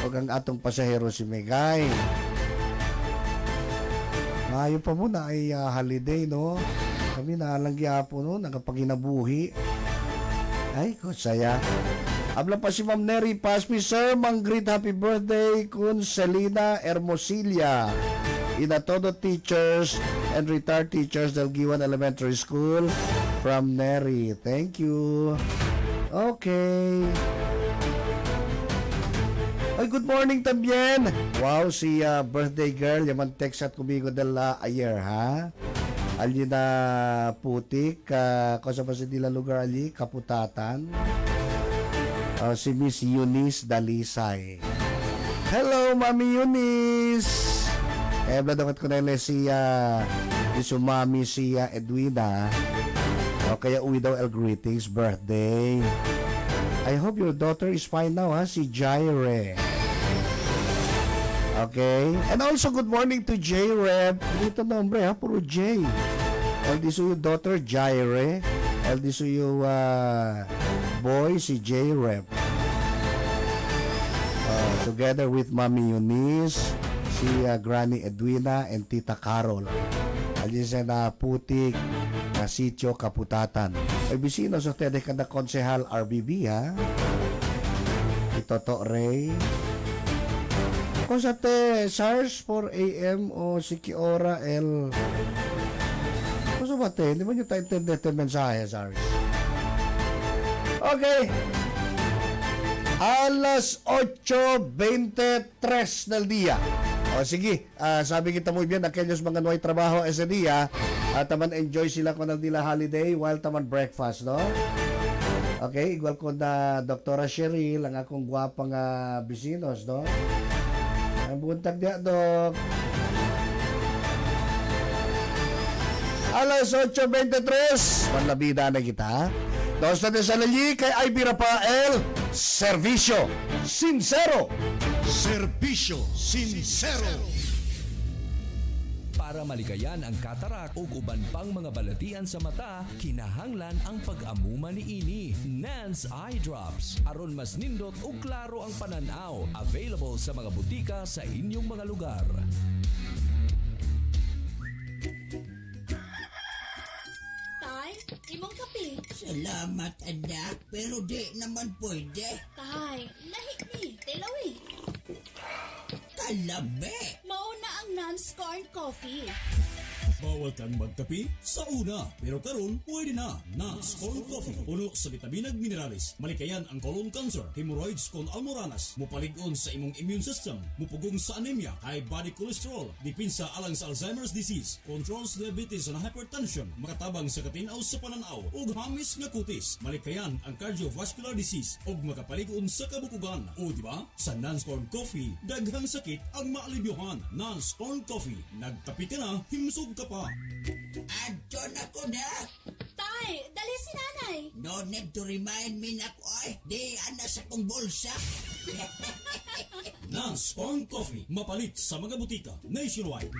O ang atong pasahero si Megay. Ngayon pa muna ay holiday, no? Kami naalangya po, no? Nagapaginabuhi. Ay, kutsaya. Habla pa si Ma'am Neri Paspi, Sir, mang-greet happy birthday kun Selina Hermosilla. Ina todo teachers and retired teachers del Giwan Elementary School from Neri. Thank you. Okay. Ay, good morning también. Wow, si birthday girl, yaman textat kumigo dala ayer, ha? Ali na putik, kosa pa si dila lugar ali, Kaputatan. Si Miss Eunice Dalisay. Hello, Mami Eunice! Bladamat ko na si Mami si Edwina. Kaya uwi daw el greetings, birthday. I hope your daughter is fine now, ha? Si Jaire. Okay? And also, good morning to J-Rep. Dito nombre, ha? Puro J. LD suyo daughter, Jaire. LD suyo boy, si J-Rep. Together with Mami Eunice, si Granny Edwina, and Tita Carol. Alin sa na putik na sitio Kaputatan. Ay bisino sa tede ka na konsehal RBB, ha? Itoto Ray. Kung sa te SARS 4 a.m. o si Kiora L. Kung sa ba te, hindi mo nyo tayo intendete mensahe, SARS. Okay. Alas 8:23 del día. O sige, sabi kita muy bien, aquellos mga no hay trabajo ese día, taman enjoy sila con el dila holiday while taman breakfast, no? Okay, igual ko na Dr. Cheryl, ang akong gwapang bisinos, no? Ang buntag diya, Dok. Alas 8:23, panlabida na kita. Dos na sa lali kay Ivy Rafael, Servicio Sincero. Servicio Sincero. Para malikayan ang katarak o uban pang mga balatian sa mata, kinahanglan ang pag-amuma ni ini. Nance Eye Drops. Aron mas nindot o klaro ang pananaw. Available sa mga butika sa inyong mga lugar. Tay, imong kape. Salamat, anak. Pero di naman pwede. Tay, lahi ni. Tilawi. Kalabi. Mauna ang non-scorned coffee. Bawal kang magkape sa una, pero karon pwede na. Non-scorned coffee, puno sa bitaminag minerales, malikayan ang colon cancer, hemorrhoids con almoranas, mupalig-on sa imong immune system, mupugong sa anemia, high body cholesterol, dipinsa alang sa Alzheimer's disease, controls diabetes and hypertension, makatabang sa katinaw sa pananaw, ug hamis nga kutis, malikayan ang cardiovascular disease, ug makapalig-on sa kabukugan. O diba? Sa non-scorned coffee, daghang sakit ang maalibyohan. Non-scorned coffee, nagkape ka na, himsog ka pa. Adto na ko na. Tay, dali si nanay. No need to remind me na ko ay. Di ana sa kong bulsa. Non-scorned coffee, mapalit sa mga butika nationwide.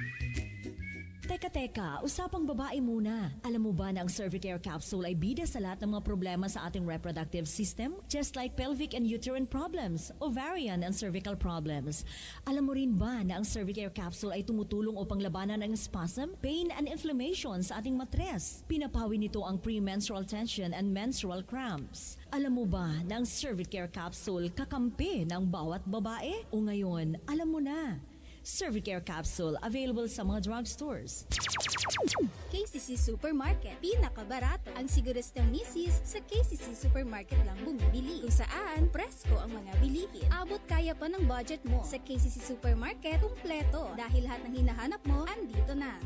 Teka, usapang babae muna. Alam mo ba na ang Cervicare capsule ay bida sa lahat ng mga problema sa ating reproductive system? Just like pelvic and uterine problems, ovarian and cervical problems. Alam mo rin ba na ang Cervicare capsule ay tumutulong upang labanan ang spasm, pain and inflammation sa ating matres? Pinapawi nito ang premenstrual tension and menstrual cramps. Alam mo ba na ang Cervicare capsule kakampi ng bawat babae? O ngayon, alam mo na. Cervicare capsule available sa mga drugstores. KCC Supermarket. Pinakabarato. Ang siguristang misis sa KCC Supermarket lang bumibili. Kung saan, presko ang mga bilihin. Abot kaya pa ng budget mo. Sa KCC Supermarket, kumpleto. Dahil lahat ng hinahanap mo, andito na.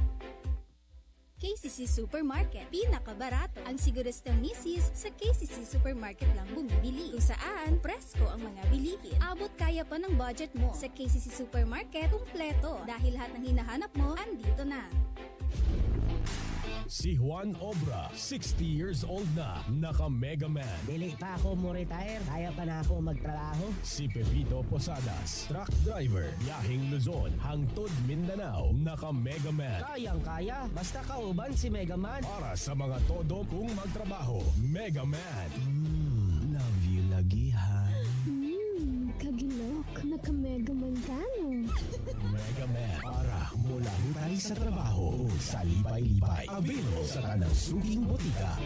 KCC Supermarket, pinakabarato. Ang siguristang misis sa KCC Supermarket lang bumibili. Kung saan, presko ang mga bilihin. Abot kaya pa ng budget mo. Sa KCC Supermarket, kumpleto. Dahil lahat ng hinahanap mo, andito na. Si Juan Obra, 60 years old na, naka-Mega Man. Dili pa ako mo retire, kaya pa na ako magtrabaho. Si Pepito Posadas, truck driver, biyaheng Luzon, hangtod Mindanao, naka-Mega Man. Kayang-kaya, basta kauban si Mega Man. Para sa mga todo kung magtrabaho, Mega Man. Love you lagihan. Kagilok, naka-Mega Man ka no? Mega Man. Para mula hutay sa trabaho o sa libay-libay. Available sa kanang suking botika.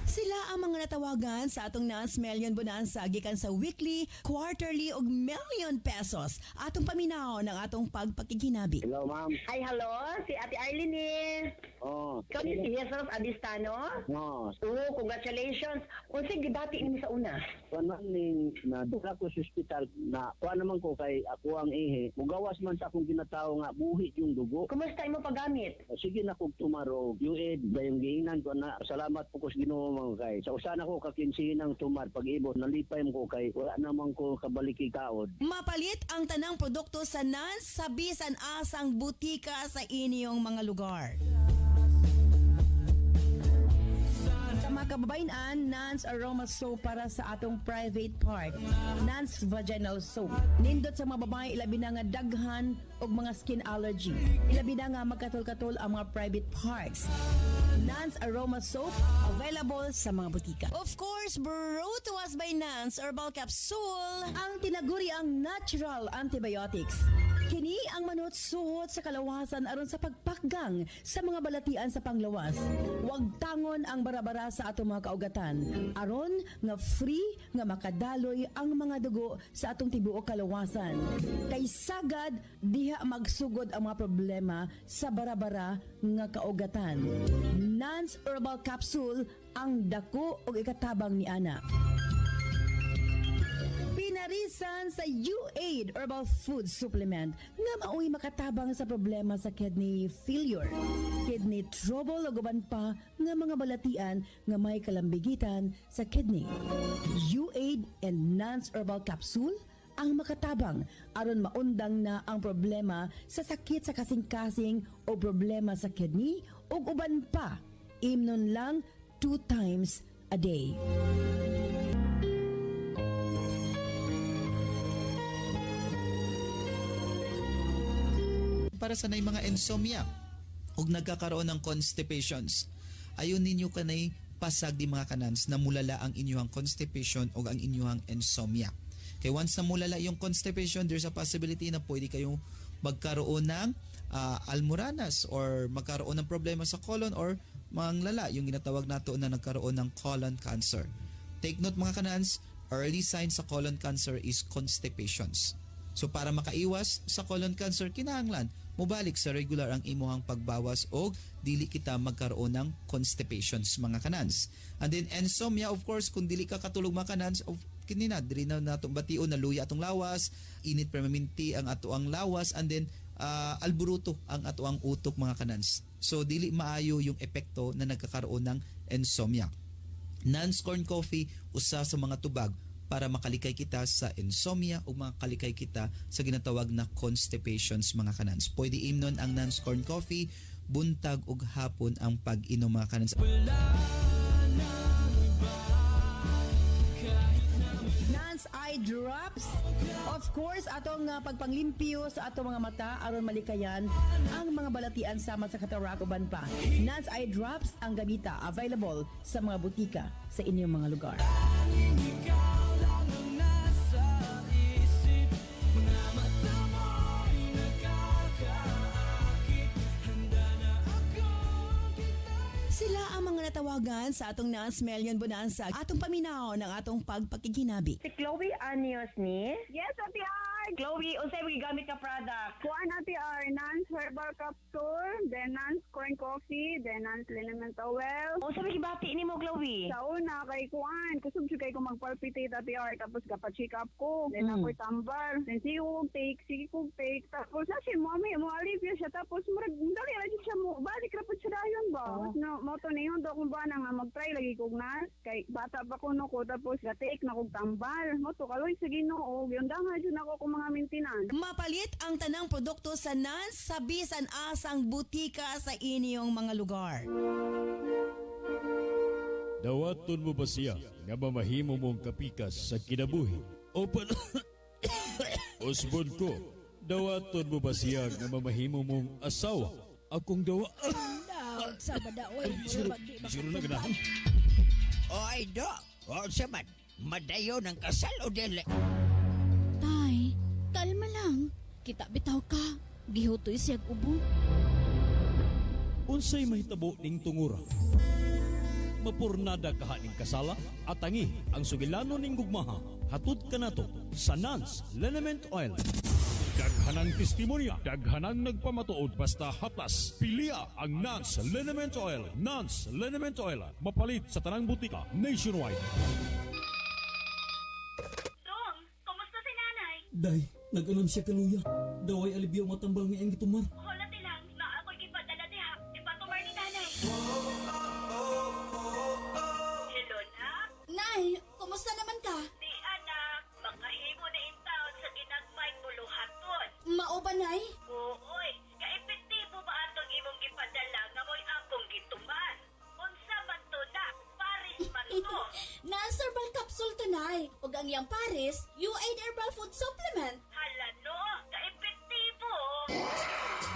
Sila ang mga natawagan sa atong Nas Million Bonanza gikan sa weekly, quarterly ug million pesos. Atong paminaw ng atong pagpakikinabi. Hello, ma'am. Ay, hello. Si Ate Arlene eh. Oh. Ikaw ni si Jesus Adistano? No. Oo, congratulations. Kung sige, dati mo sa una. Kuan ning nadula ko sa ospital na kuan naman ko kay ako ang ihi. Mugawas man sa akong ginatawo nga buhi yung dugo. Kumusta mo paggamit? Sige na kog tumaro. Yued ba yung giingnan ko na salamat po ko sa Ginoo mga kay. Sa usan ako kakinsihin ng tumar pag-ibot nalipay mo ko kay wala naman ko kabaliki kaod. Mapalit ang tanang produkto sa Nans sa bisan asang butika sa inyong mga lugar. Sa mga kababayan, Nans Aroma Soap para sa atong private part. Nans Vaginal Soap. Nindot sa mga babae, ilabi na nga daghan o mga skin allergy. Ilabi na nga magkatol-katol ang mga private parts. Nans Aroma Soap, available sa mga butika. Of course, brought to us by Nans Herbal Capsule, ang tinaguri ang natural antibiotics. Kini ang manot suhot sa kalawasan aron sa pagpakgang sa mga balatian sa panglawas. Huwag tangon ang barabara sa atong mga kaugatan. Aron nga free nga makadaloy ang mga dugo sa atong tibuok kalawasan. Kay sagad diha magsugod ang mga problema sa barabara nga kaugatan. Nans Herbal Capsule ang dako og ikatabang ni ana. Pinarisan sa U8 Herbal Food Supplement nga maoy makatabang sa problema sa kidney failure, kidney trouble o guban pa nga mga balatian nga may kalambigitan sa kidney. U8 and Nans Herbal Capsule ang makatabang aron maundang na ang problema sa sakit sa kasing-kasing o problema sa kidney o uban pa. Imnon lang 2 times a day. Para sa nay mga insomnia ug nagkakaroon ng constipations, ayon ninyo kanay pasag di mga kanans na mulala ang inyong constipation o ang inyong insomnia. Kay once na mulala yung constipation, there's a possibility na pwede kayong magkaroon ng almoranas or magkaroon ng problema sa colon or manglala, yung ginatawag nato na nagkaroon ng colon cancer. Take note mga kanans, early signs sa colon cancer is constipations. So para makaiwas sa colon cancer, kinahanglan mubalik sa regular ang imuhang pagbawas o dili kita magkaroon ng constipations mga kanans. And then insomnia, of course, kung dili ka katulog mga kanans, kinina diri na natong bation na luya atong lawas, init permanente ang ato ang lawas, and then alburuto ang ato ang utok mga kanans. So dili maayo yung epekto na nagkakaroon ng insomnia. Nans corn coffee usa sa mga tubag para makalikay kita sa insomnia o makalikay kita sa ginatawag na constipations mga kanans. Pwede imnon ang Nans corn coffee buntag ug hapon ang pag-inom mga kanans. Nans Eye Drops. Of course, atong pagpanglimpyo sa atong mga mata aron malikayan ang mga balatian sama sa katarak uban pa. Nans Eye Drops ang gamita available sa mga butika sa inyong mga lugar. Sila ang mga katawagan sa atong Nance Million Bonanza. Atong paminaw ng atong pagpakikinabi. Si Chloe Anios ni? Yes, Ate R. Chloe, unsay mo gigamit ka product? Kuan Ate R, Nance Herbal Capsule, then Nance Corn Coffee, then Nance Liniment Oil. Unsa mo gibati nimo, Chloe? Sa una kay kuan, kusog siya kay ko magpalpitate Ate R, tapos kapacheck up ko, then ako'y tambar, then sige kong take, tapos na siya mo alivia siya, tapos murag dali ra jud siya mo, balik ra pud siya dayon ba? No, mo to niyon do kung ba na nga mag-try lagi kog Nance, kay bata pa ko no ko, tapos ga-take na kog tambal, mo to kaloy sa Ginoo, yun danga jud ako kung mga maintenance. Mapalit ang tanang produkto sa Nance sa bisan asang butika sa inyong mga lugar. Dawaton mo ba siya nga mamahimo mong kapikas sa kinabuhi? O Osbon ko, dawaton mo ba siya nga mamahimo mong asawa? Akong dawa... Sa badaoy, Siro na ganahan. Oy, do. O saman, madayo ng kasal o dili? Tay, kalma lang. Kita bitaw ka. Gihutoy siyag ubo. Unsay mahitabo ning tungura? Mapurnada kaha ning kasala at tangi ang sugilano ning gugmaha. Hatod ka nato sa Nance Liniment Oil. Daghanang testimonya, daghanang nagpamatuod basta haplas. Pilia ang Nance Liniment Oil. Nance Liniment Oil, mapalit sa tanang butika nationwide. Dong, kumusta si nanay? Day, nag-alam siya kaluya. Daway alibyo matambal nga ang gitumar. Hulati lang, na ako'y gipadala diha. Ipatumar ni nanay. Hello, nak? Nay, kumusta naman ka? Di anak, makahimo na in town sa ginagmay buluhaton. Mao ba, Nay? Ooy, ka-epektibo ba atong imong gipadala nga mo'y akong gituman? Unsa man to, nak? Paris man to. Nance Herbal Capsule to, Nay. Ug ang iyang Paris, U8 Herbal Food Supplement. Hala no, ka-epektibo.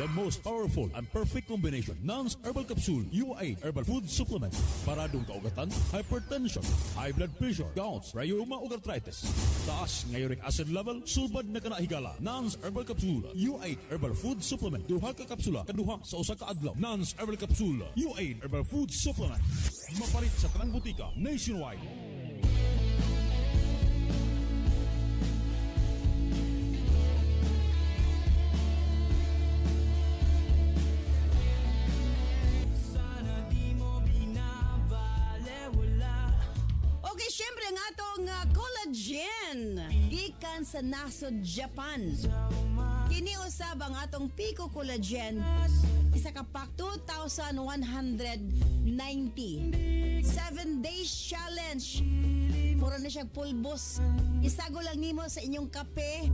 The most powerful and perfect combination. Nance Herbal Capsule U8 Herbal Food Supplement. Paradong kaugatan, hypertension, high blood pressure, gout, rheuma ug arthritis. Taas nga uric acid level, sulbad na kanahigala. Nance Herbal Capsule U8 Herbal Food Supplement. Duha ka kapsula kaduha sa usa ka adlaw. Nance Herbal Capsule U8 Herbal Food Supplement. Mapalit sa tanang butika nationwide. Okay, syempre ang atong collagen gikan sa nasod Japan. Kini usab ang atong Pico Collagen, isa ka pack 2,190. 7 days challenge. Puro na siya pulbos. Isago lang nimo sa inyong kape,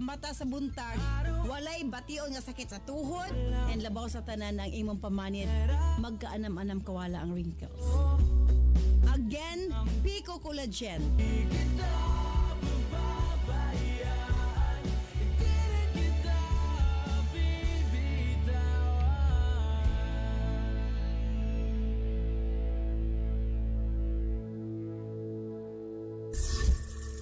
mata sa buntag, walay bation nga sakit sa tuhod, and labaw sa tanan ng imong pamanid. Magkaanam-anam kawala ang wrinkles. Again, Pico Collagen.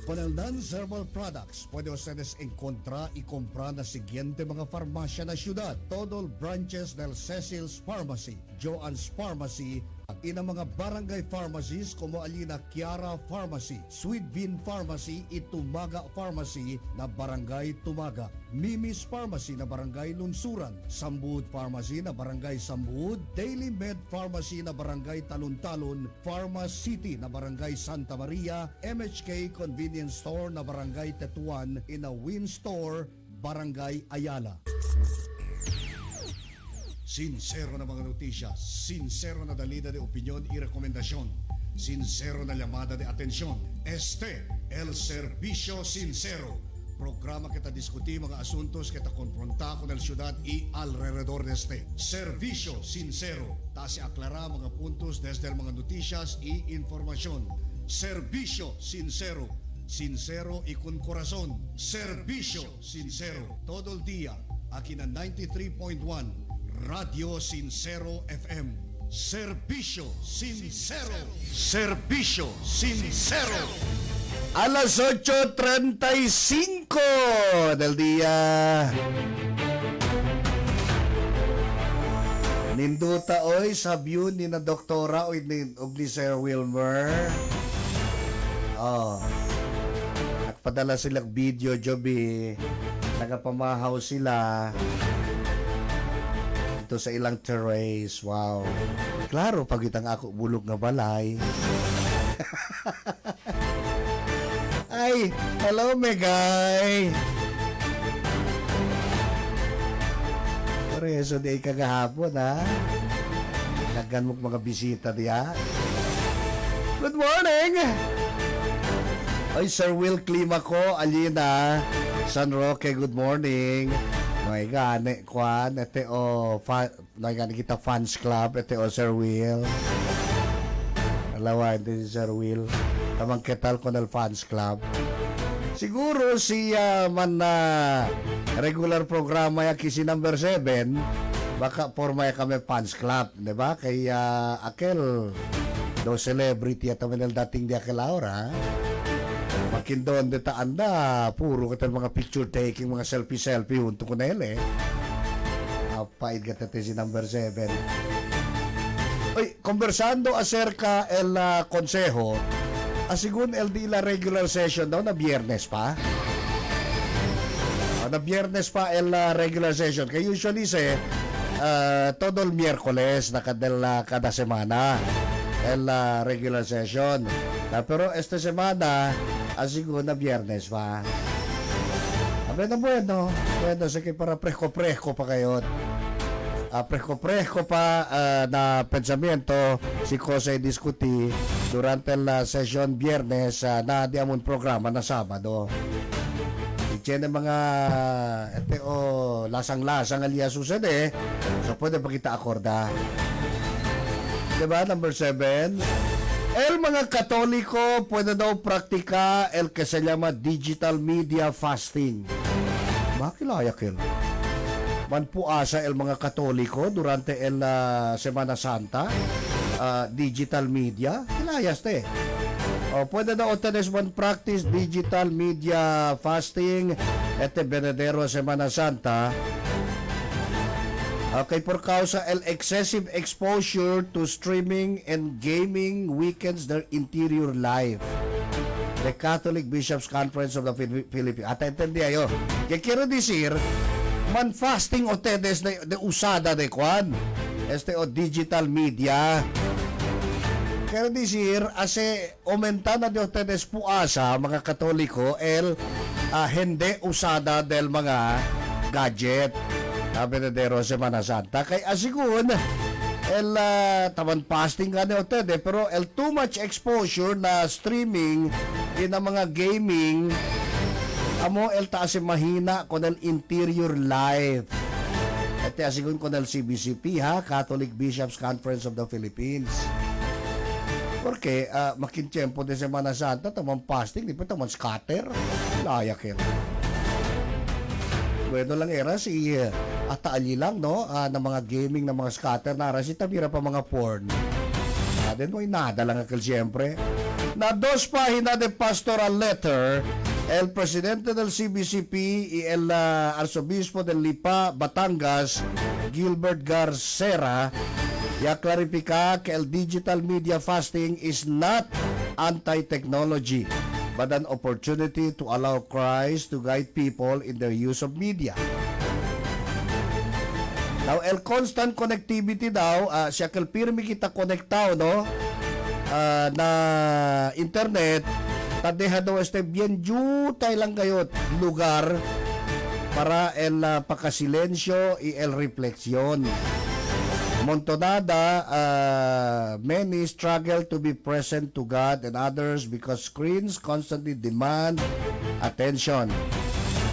Con el Nance Herbal Products, puede ustedes encontrar y comprar na siguiente mga farmasya na syudad. Todo branches del Cecil's Pharmacy, Joann's Pharmacy, at inang mga barangay pharmacies como Alina Kiara Pharmacy, Sweet Bean Pharmacy, Itumaga Pharmacy na Barangay Tumaga, Mimi's Pharmacy na Barangay Lunsuran, Sambud Pharmacy na Barangay Sambud, Daily Med Pharmacy na Barangay Talon-Talon, Pharma City na Barangay Santa Maria, MHK Convenience Store na Barangay Tetuan, in a Win Store, Barangay Ayala. Sincero na mga notisya, sincero na dalida de opinión y rekomendasyon, sincero na llamada de atención. Este, el Servicio Sincero. Programa que te discutir mga asuntos que te confronta con el ciudad y alrededor de este. Servicio Sincero. Ta se aclara mga puntos desde el mga noticias y información. Servicio Sincero. Sincero y con corazón. Servicio Sincero. Todo el día, aquí en 93.1. Radio Sincero FM. Servicio Sincero. Servicio Sincero. A las 8:35 del día. Ninduta oy sa view ni na doktora o ni Sir Wilmer. Nagpadala silang video jobi. Nagapamahaw sila. Ito sa ilang terrace. Wow. Klaro, pag itang ako bulog nga balay. Ay, hello, Megay. Pareso di ay kagahapon, ha? Naggan mo mga bisita diya. Good morning! Ay, Sir Will Klima ko, Alina. San Roque, good morning. May gani, Kwan, ete o, may gani kita fans club, ete o, Sir Will. Alawa, ito si Sir Will. Tamang ketal ko ng fans club. Siguro siya man na regular programa ya kisi number 7, baka forma ya kami fans club, di ba? Kaya akel do celebrity at taman dating di akel aura. Makin doon dita anda, puro kita mga picture taking, mga selfie untuk ko na ele. Apait ka si number 7. Oy, conversando acerca el consejo. Asigun el di la regular session daw na biyernes pa. Na biyernes pa el regular session. Kaya usually todo el miércoles na kada semana el regular session. Pero esta semana asigun na biyernes pa. Bueno, sige para presko pa kayo. Presko pa na pensamiento si Jose diskuti durante la session biyernes na di amon programa na Sabado. Ichen mga lasang-lasang alias sucede, so pwede pa kita akorda. Diba, number 7? El mga Katoliko pwede daw praktika el que se llama digital media fasting. Makilaya kel. Man po asa el mga Katoliko durante el Semana Santa, digital media, kilayas te. Pwede daw ustedes man practice digital media fasting este Venedero Semana Santa. Okay, por causa el excessive exposure to streaming and gaming weakens their interior life. The Catholic Bishops Conference of the Philippines. At entendi ayo. Que quiero decir, man fasting ustedes de usada de Kwan. O digital media. Quiero decir, aumentada de ustedes puasa, mga Katoliko, hindi usada del mga gadget. Venedero Semana Santa. Kaya asigun, taman fasting ka na ustedes, pero too much exposure na streaming in mga gaming, amo taas mahina kon el interior life. Ete asigun kon el CBCP ha, Catholic Bishops Conference of the Philippines. Porque makintiempo de Semana Santa tamang fasting, di pa tamang scatter. Layak yan. Bueno lang era si Ataali lang no, na mga gaming na mga scatter na si tabira pa mga porn. Then mo nada lang akal siyempre. Na 2 páginas de pastoral letter, el presidente del CBCP y el arzobispo del Lipa, Batangas, Gilbert Garcera, ya clarifica que el digital media fasting is not anti-technology, but an opportunity to allow Christ to guide people in their use of media. Now, el constant connectivity daw, siya kalpirmi kita konektao, no? Na internet, tadeha daw bien jutay lang kayot lugar para el pakasilencio y el refleksyon. Montonada, many struggle to be present to God and others because screens constantly demand attention.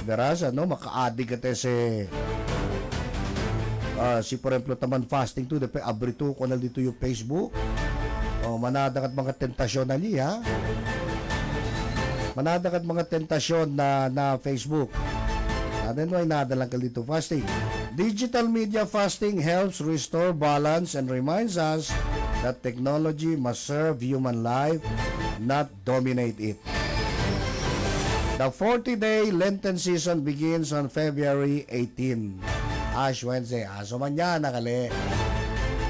Veras, maka-addict ka si por ejemplo taman fasting to, depe abrito ko na dito yung Facebook. Manadakat mga tentasyon na niya. Manadakat mga tentasyon na Facebook. Then why nadalang ka dito fasting? Digital media fasting helps restore balance and reminds us that technology must serve human life, not dominate it. The 40-day Lenten season begins on February 18. Ash Wednesday. So mañana kali.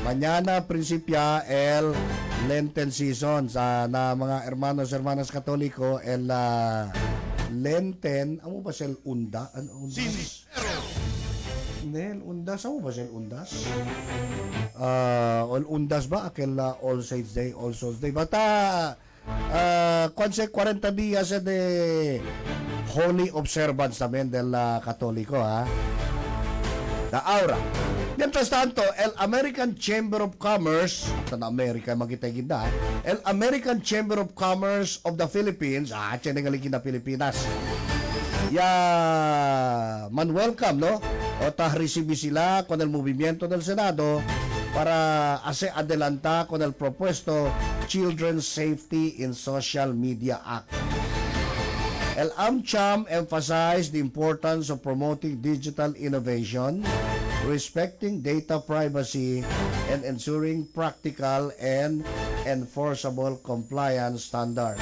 Mañana prinsipya el Lenten season sa na mga hermanos katoliko el Lenten, amo ba sel unda? Undas? Hindi, undas, amo ba sel undas? Undas ba? Akel All Saints Day, All Souls Day. Bata, 40 días de holy observance también del katoliko, ha? Na aura. Mientras tanto, el American Chamber of Commerce, sa Amerika magkita-ginda, el American Chamber of Commerce of the Philippines, tiyan ngalikin na Pilipinas. Man welcome, no? O recibe sila con el movimiento del Senado para adelanta con el propuesto Children's Safety in Social Media Act. El AmCham emphasized the importance of promoting digital innovation, respecting data privacy, and ensuring practical and enforceable compliance standards.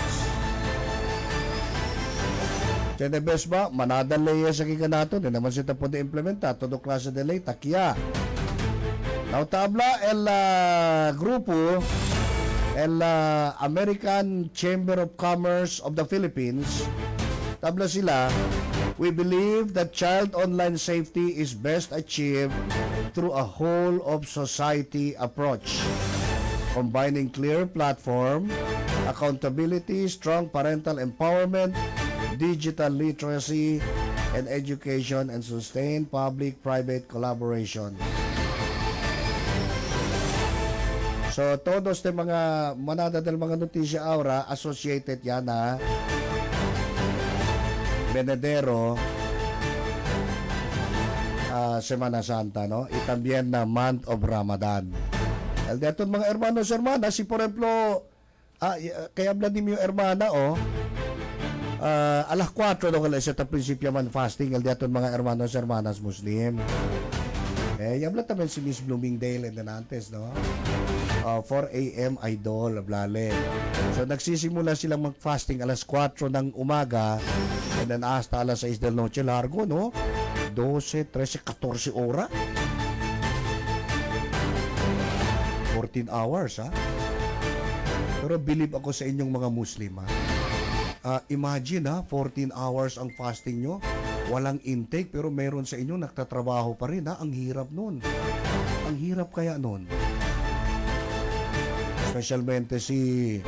Tiene bes ba, manada ley sa kikanato, di naman sita po implementa, todo klase de ley, takya. Nautabla el grupo, el American Chamber of Commerce of the Philippines, tabla sila, we believe that child online safety is best achieved through a whole of society approach, combining clear platform, accountability, strong parental empowerment, digital literacy, and education, and sustained public-private collaboration. So, todos de mga manada del mga notisya aura associated yan na Benedero Semana Santa, no? Y también na month of Ramadan. El daton mga hermanos, hermanas, si por ejemplo, kaya habla ni mi hermana, alas 4 no kala sa prinsipyo man fasting, el daton mga hermanos, hermanas Muslim. Habla también si Miss Bloomingdale and antes, no? 4 a.m. idol, blale. So nagsisimula silang mag-fasting alas 4 ng umaga and then hasta alas 6 del noche largo, no? 12, 13, 14 oras. 14 hours, ha? Pero believe ako sa inyong mga Muslim, ha? Imagine, ha? 14 hours ang fasting nyo. Walang intake, pero meron sa inyo nagtatrabaho pa rin, ha? Ang hirap nun. Ang hirap kaya nun. Specialmente si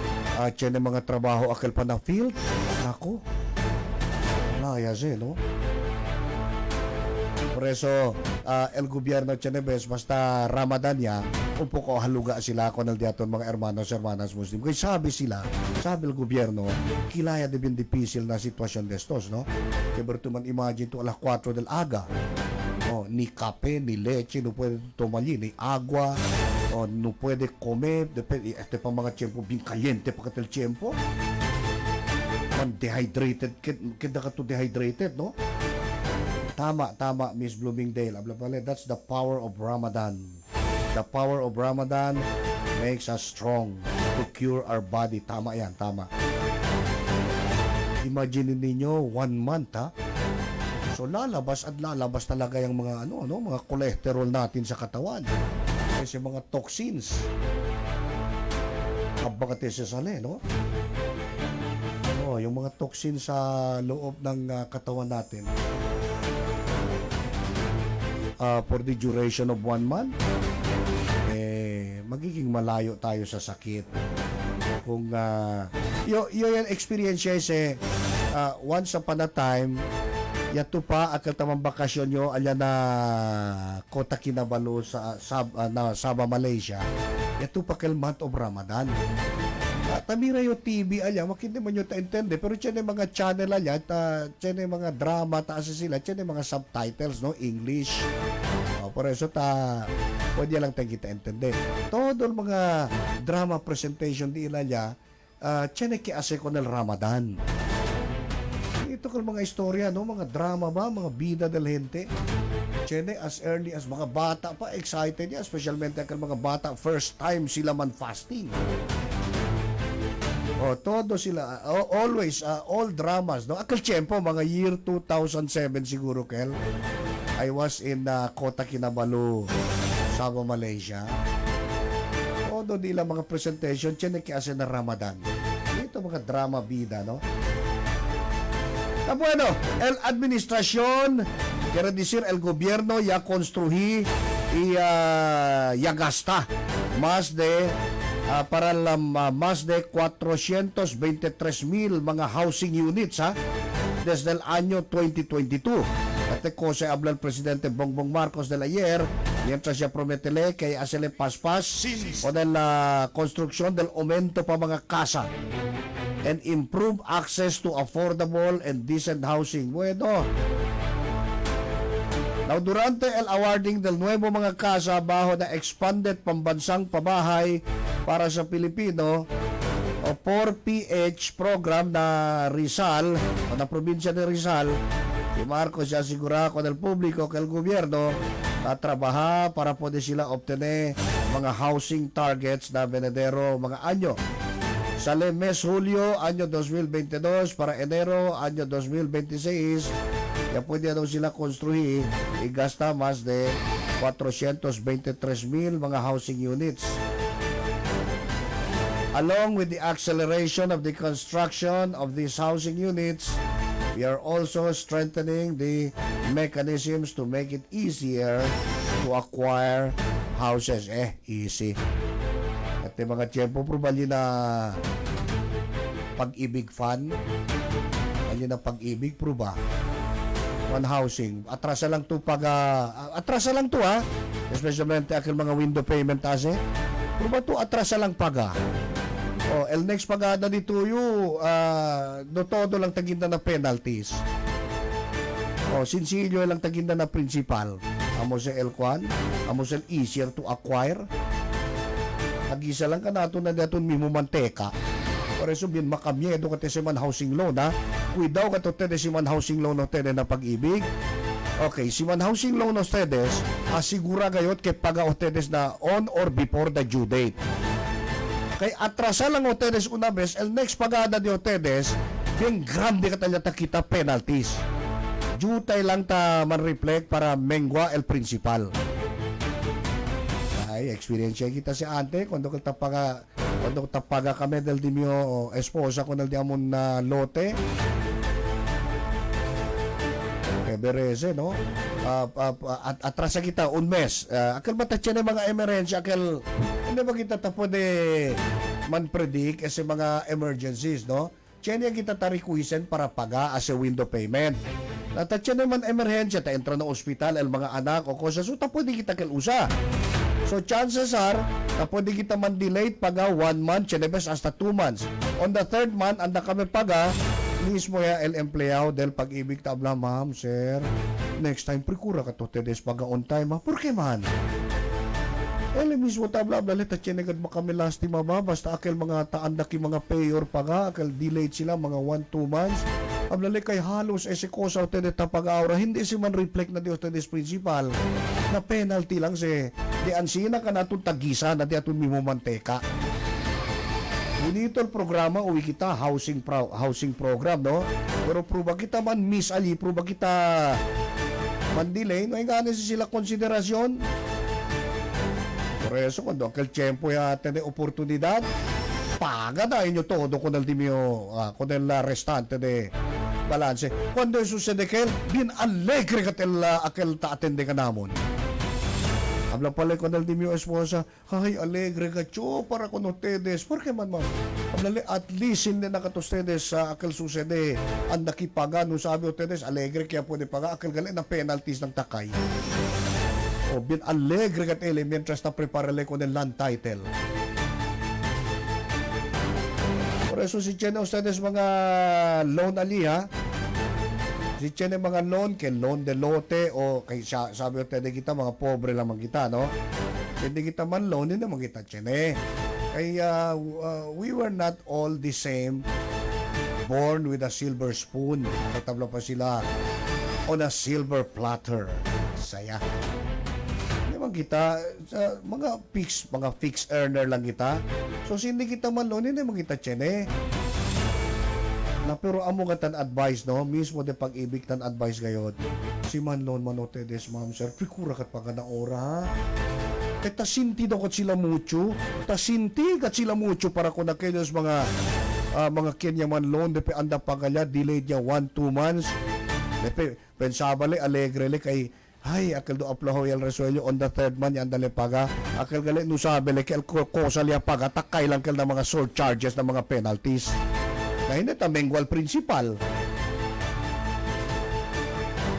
tiyan mga trabaho akal pa na field. Nako. Layas no? Por eso, el gobierno Chenebes, basta Ramadan ya, un poco haluga sila con el diaton mga hermanos Muslim. Kaya sabi el gobierno, kilaya de bien difícil na sitwasyon destos, no? Kaya bertuman imagine to alas 4 del aga. Ni kape, ni leche, no puede tomar ni agua, no puede comer, depende, pa mga tiempo, bien caliente pa katil tiempo. Man dehydrated, kida ka to dehydrated, no? Tama, Miss Bloomingdale. That's the power of Ramadan. The power of Ramadan makes us strong to cure our body. Tama yan, tama. Imagine ninyo, 1 month, ha? So lalabas talaga yung mga mga cholesterol natin sa katawan. Kasi mga toxins. Kabakate sa sali, no? Yung mga toxins sa loob ng katawan natin. For the duration of 1 month, magiging malayo tayo sa sakit. Kung yung experience siya once upon a time, yato pa akal tamang bakasyon nyo alya na Kota Kinabalu sa Sabah, Malaysia. Yato pa kal month of Ramadan. Tamira yung TV alya, makindi man yung ta-intende, pero tiyan yung mga channel alya, tiyan yung mga drama, taas sila, tiyan yung mga subtitles, no? English. Por eso pwede lang tayo kita-intende. Todo mga drama presentation di ilalya, tiyan yung kiase ko ng Ramadan. Ito kal mga istorya, no? Mga drama ba, mga bida del gente. Tiyan as early as mga bata pa, excited yan, especialmente kal mga bata, first time sila man fasting. Todo sila, always, all dramas, no? Akal tiyempo, mga year 2007 siguro, Kel. I was in Kota Kinabalu, Sabah, Malaysia. Todo nila mga presentation, tiyan kasi na Ramadan. Ito mga drama bida, no? Bueno, el administración, quiere decir el gobierno ya construí y ya gasta más de más de 423,000 mga housing units desde el año 2022. Esta cosa habla el presidente Bongbong Marcos del ayer mientras ya prometele que hacerle paspas con la construcción del aumento pa mga casa and improve access to affordable and decent housing. Bueno, now, durante el awarding del nuevo mga casa bajo na expanded pambansang pabahay para sa Pilipino o 4PH program na Rizal o na probinsya de Rizal, si Marcos ya asigura con el público que el gobierno tatrabaha para poder sila obtener mga housing targets na venedero mga anyo. Sa mes Julio, anyo 2022 para Enero, anyo 2026, ya pwede daw sila construir y gasta más de 423,000 mga housing units. Along with the acceleration of the construction of these housing units, we are also strengthening the mechanisms to make it easier to acquire houses. Easy. At yung mga tiyempo probably na pag-ibig fan, ali na pag-ibig proba. One housing. Atrasa lang to especially akil mga window payment ase. Proba to atrasa lang paga. El next pagada dito do todo lang taginda na penalties. Sinsilyo lang taginda na principal. Amos el kwan, amos el easier to acquire. Nag-isa lang ka nato na daton mimo mantika. Por eso bien makamyedo ka si man housing loan Cuidado ka to si man housing loan ustedes na pag-ibig. Okay, si man housing loan ustedes, asigura gayot que paga ustedes na on or before the due date. Kay atrasa lang ustedes una vez, el next pagada de ustedes, bien grande ka talya kita penalties. Jutay lang ta man-reflect para mengwa el principal. Ay, experience kita si ante, cuando tapaga kami del di mio esposa con el di amon na lote. Berese, no? Atrasa kita un mes. Akal matatya na mga emergency, akal hindi ba kita pwede man-predict kasi mga emergencies, no? Tiyan kita tarikuisen para paga as a window payment. Natatya naman emergency, ta entra na ospital, el mga anak o kosa, so ta pwede kita kalusa. So chances are, na pwede kita man delayed paga 1 month, chenebes hasta 2 months. On the 3rd month, anda kami paga, mismo ya el empleo del pag-ibig tabla, ma'am, sir, next time precura ka to tedes paga on time, ha? Por qué man? El mismo tabla, ablalit at chenegad mo kami last time, mama, basta akil mga taandaki mga payor paga, akil delayed sila mga 1-2 months, ablali kay halos esikosa o tedes tapag-aura, hindi si man reflect na Diyos tedes principal, na penalty lang si di ansina ka natong tagisa na di atong mimo manteka. Dito el programa uwi kita housing program, no? Pero pruba kita man miss ali, pruba kita man delay, no ingani sila konsiderasyon. Por eso cuando aquel tiempo ya tiene oportunidad, paga na inyo todo con el dimio con el restante de balance. Cuando sucede que bien alegre ka aquel ta-atende ka namon. Habla pala con el de mi esposa, ay, alegre ka, cho, para con ustedes. ¿Por qué man, ma'am? Habla, at least hindi na kato ustedes sa akal susede. Ang nakipaga, no sabi ustedes, alegre kaya pwede paga. Akal gali na penalties ng takay. O, bien alegre ka tele, mientras na preparale con el land title. Por eso, si tiene ustedes mga loan aliha, si tiene mga loan, que loan de lote o kay sabi o tede kita mga pobre lamang kita, no? Hindi kita man loan, hindi naman kita tiene. Kaya we were not all the same, born with a silver spoon. Tatabla pa sila on a silver platter. Saya. Hindi man kita mga fixed earner lang kita. So hindi kita man loan, hindi man kita tiene. Na pero amo nga tan advice, no, mismo de pag-ibig tan advice gayod si man loan man o tedes, ma'am, sir, pikura kat pagka na ora, ha? tasinti daw kat sila mucho. Tasinti kat sila mucho para kung nakilos mga Kenyaman loan, depe anda pagalya, delayed niya 1-2 months. Depe, pensabale, alegrele kay, ay, akil do aplahoy el resuelyo on the third month, yan dali paga. Akil gali, nusabele, kay kosal ya paga, takay lang kil na mga surcharges na mga penalties. Na hindi tamengwal principal.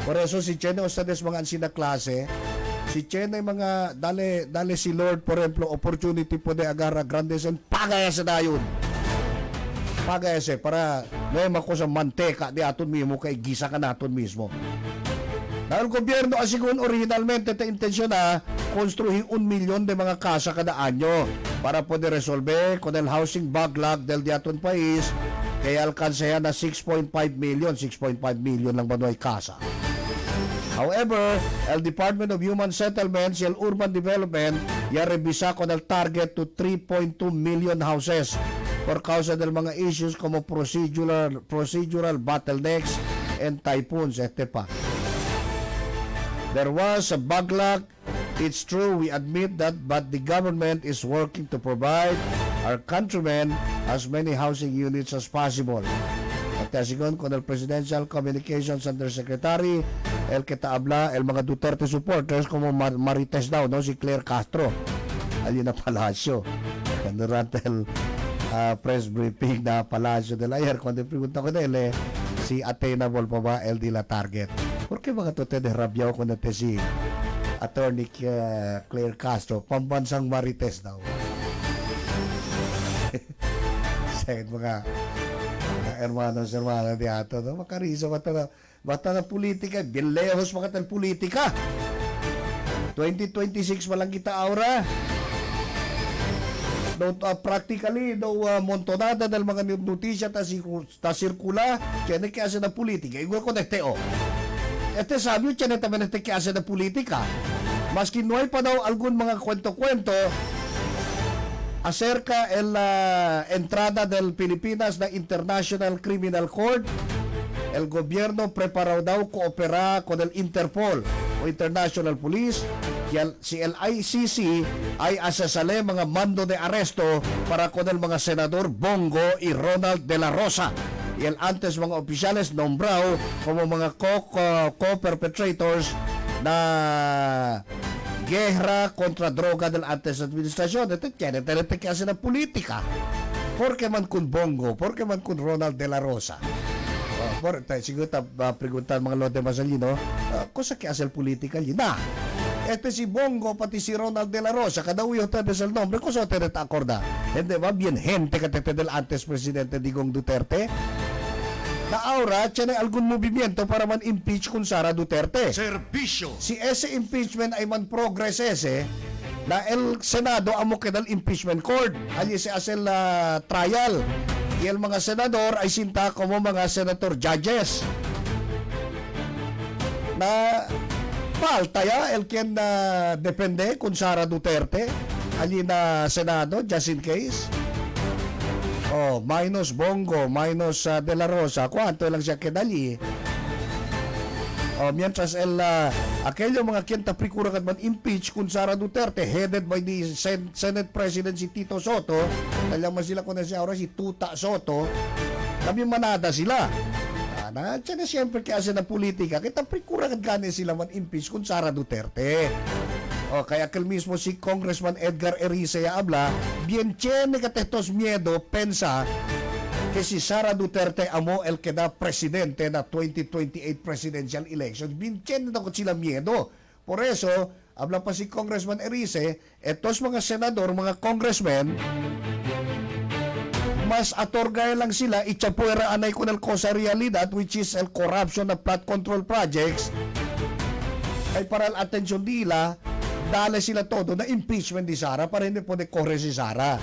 Por eso si Chene Ostades mga ansina klase, si Chene mga dale si Lord, por ejemplo, opportunity po de agarra grandes en pagaya sa dayon. Pagaya sa para may ko sa manteka di aton mismo kay gisa ka naton mismo. Dahil gobyerno asigun originalmente ta intensyon na konstruhin 1 milyon de mga kasa kada anyo para poder resolve con el housing backlog del diaton país kaya alkansa na 6.5 million lang banoy kasa. However, el Department of Human Settlements y el Urban Development ya revisa con el target to 3.2 million houses por causa del mga issues como procedural bottlenecks and typhoons. There was a backlog. It's true, we admit that, but the government is working to provide our countrymen as many housing units as possible. At sigon con el Presidential Communications Undersecretary el que taabla el mga Duterte supporters como Marites daw, no, si Claire Castro ali na Palacio durante el press briefing na Palacio de la ayer cuando pregunta ko nila si attainable pa ba el de la target porque mga tote de rabiao ko nate si Attorney Claire Castro pambansang Marites daw sa mga hermanos di ato, no? Makariso ka na bata na politika, bien lejos pa ka politika. 2026 walang kita aura. Practically, montonada del mga notisya ta sirkula, tiene que hacer na politika. Igual con o. Sabi yun, tiene también que hacer na politika. Maski no hay pa daw algun mga kwento-kwento, acerca la entrada del Pilipinas na International Criminal Court, el gobierno preparado daw coopera con el Interpol o International Police y si el ICC ay asesale mga mando de arresto para con el mga senador Bongo y Ronald de la Rosa y el antes mga opisyales nombrado como mga co-perpetrators na guerra contra droga del antes administrasyon. Ito tiene que hacer na politika. Porque man kun Bongo, porque man kun Ronald de la Rosa. Siguro preguntan mga lote masalino, cosa que hace el politika yun na? Si Bongo pati si Ronald de la Rosa, kada uyo tayo sa nombre, cosa te acorda? Hindi ba bien gente ka del antes presidente Digong Duterte? Na ahora tiene algún movimiento para man impeach kung Sara Duterte. Servisyo. Si ese impeachment ay man progress na el Senado amo kedal impeachment court. Ali si asel trial. Y el mga senador ay sinta como mga senator judges. Na falta ya el quien depende kung Sara Duterte. Ali na Senado just in case. Minus Bongo, minus De La Rosa, cuánto lang siya kedali. Mientras aquello mga kienta prikura kad man impeach kung Sara Duterte headed by the Senate President si Tito Soto, talang man sila kung siya si Tuta Soto, kami manada sila. Tiyan na siyempre kaya na politika, kita prikura kad gani sila man impeach kung Sara Duterte. Kaya aquel mismo si Congressman Edgar Erice habla, bien tiene que estos miedo pensa que si Sara Duterte amo el que da presidente na 2028 presidential elections, bien tiene na sila miedo. Por eso, habla pa si Congressman Erice, estos mga senador, mga congressmen, mas atorgay lang sila, itsapuera anay ko ng cosa realidad, which is el corruption of flood control projects, ay para ang atensyon nila, dale sila todo na impeachment di Sara para hindi pwede corre si Sara.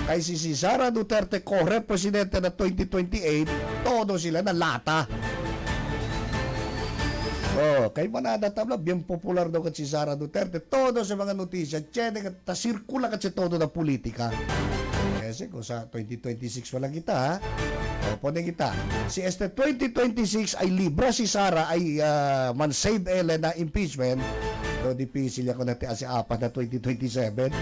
Kaya si Sara Duterte corre presidente na 2028, todo sila na lata. Kay manada tabla, bien popular daw kat si Sara Duterte. Todo sa mga notisya, tiyan ta sirkula kat si todo na politika. Kasi kung sa 2026 wala kita, Pwede kita. Si este 2026 ay libra si Sara ay man-save ele na impeachment. So, difícil ako natin asi apat na 2027.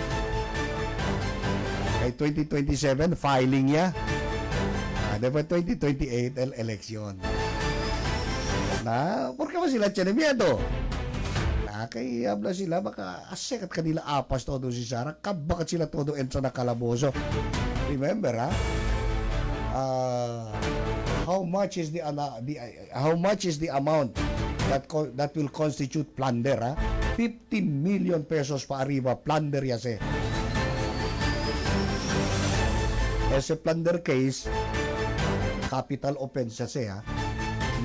Kay 2027, filing niya. Diba 2028, election. Na, porque ba sila tiyan miedo? Na, kay habla sila, baka asekat kanila apas todo si Sara, kabakat sila todo entra na kalaboso. Remember, ha? How much is the amount that will constitute plunder, ha? 50 million pesos pa arriba, plunder yase. Ese plunder case, capital offense siya,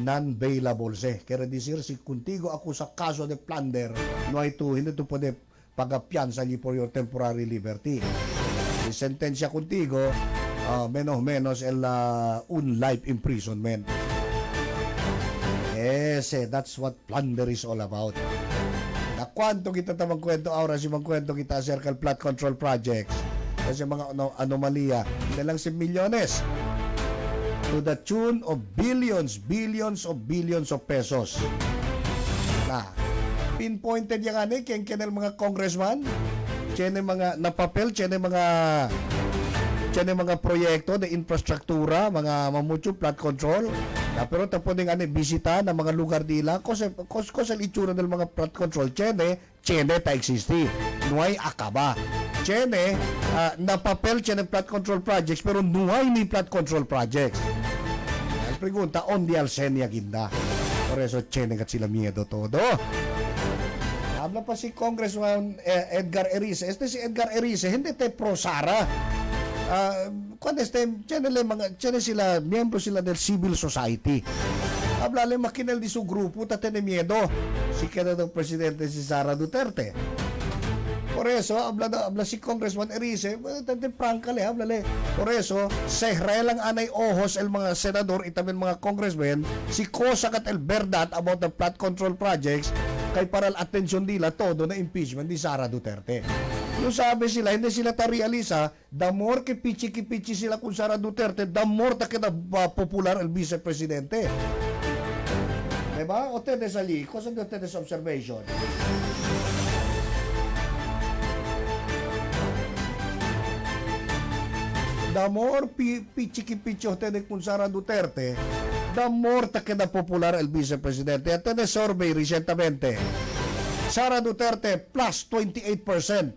non-bailable siya. Kaya decir, si contigo ako sa kaso de plunder, hindi to pwede pagapiansa niyo for your temporary liberty. Si sentensya contigo, menos un life imprisonment. Yes, that's what plunder is all about. Na kwanto kita tamang kwento, aura si magkwento kita circle plot control projects. Kasi mga anomalya, hindi lang si milyones. To the tune of billions of pesos. Na, pinpointed yan kaya kinel mga congressman, tiyan mga napapel, tiyan mga proyekto de infrastruktura, mga mamucho plot control. Na, pero tapo din bisita ng mga lugar nila, kosal itsura ng mga plot control, tiyan ta existi. Nuay akaba. Tiyan na papel tiyan ng plot control projects, pero nuay ni plot control projects. Ang pregunta, onde alsenia ginda? Por eso tiyan kat sila miedo todo. Habla pa si Congressman Edgar Erice. Si Edgar Erice, hindi te pro Sara. Tiyan sila, miyembro sila del civil society. Habla le makinel di su grupo, tatene miedo. Si kanadang presidente si Sara Duterte. Por eso, habla si Congressman Erice, frankly, habla le. Por eso, sa Israel ang anay ojos el mga senador, itamin mga congressmen, si Cosa kat el verdad about the flood control projects, kay para atensyon nila todo na impeachment ni Sara Duterte. Yung sabi sila, hindi sila ta-realisa, the more kipichi sila kung Sara Duterte, the more ta kita popular el vice-presidente. Diba? O tedes ali, cosa de tedes observation? The more pichi-kipichi hote kung Sara Duterte, the more ta kita popular el vice-presidente. At tedes survey recentemente, Sara Duterte plus 28%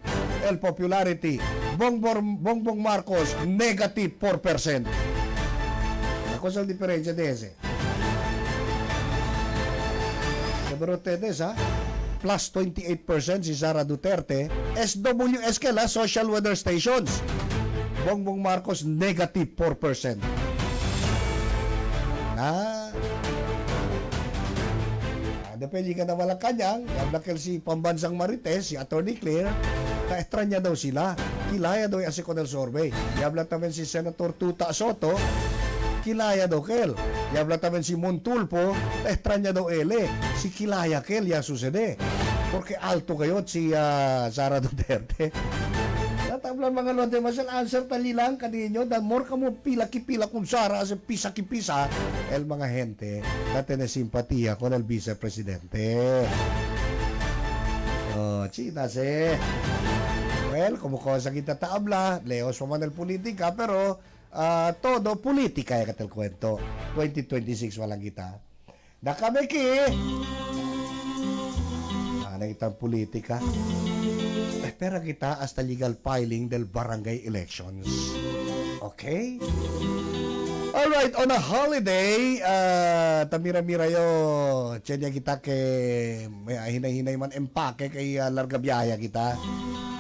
el popularity. Bongbong Marcos negative 4%. Ako sa diferensya de ese. Pero tedes plus 28% si Sara Duterte. SWS que la social weather stations. Bongbong Marcos negative 4%. Depende ka na Malacanang, yablakil si Pambansang Marites, si Attorney Claire, na-estranya daw sila. Kilaya daw yung asiko del survey. Yablat namin si Senator Tuta Soto, kilaya daw kel. Yablat namin si Montulpo, na-estranya daw ele. Si kilaya kel, ya susede. Porque alto kayo si Sara Duterte. Natablan mga lonte, masal answer tali lang kaninyo, dan more ka mo pila-kipila kung Sara, as pisa-kipisa, el mga gente, na tiene simpatía con el vicepresidente. China se. Well, kumukosa kita taabla, leos pa man el politika, pero todo politika ya katel kwento. 2026 walang kita. Nakame ki. Kitang politika. Espera kita hasta legal filing del barangay elections. Okay? Alright, on a holiday, tamira-mira yo, tiyan kita kay hinay-hinay man empake kay larga biyaya kita.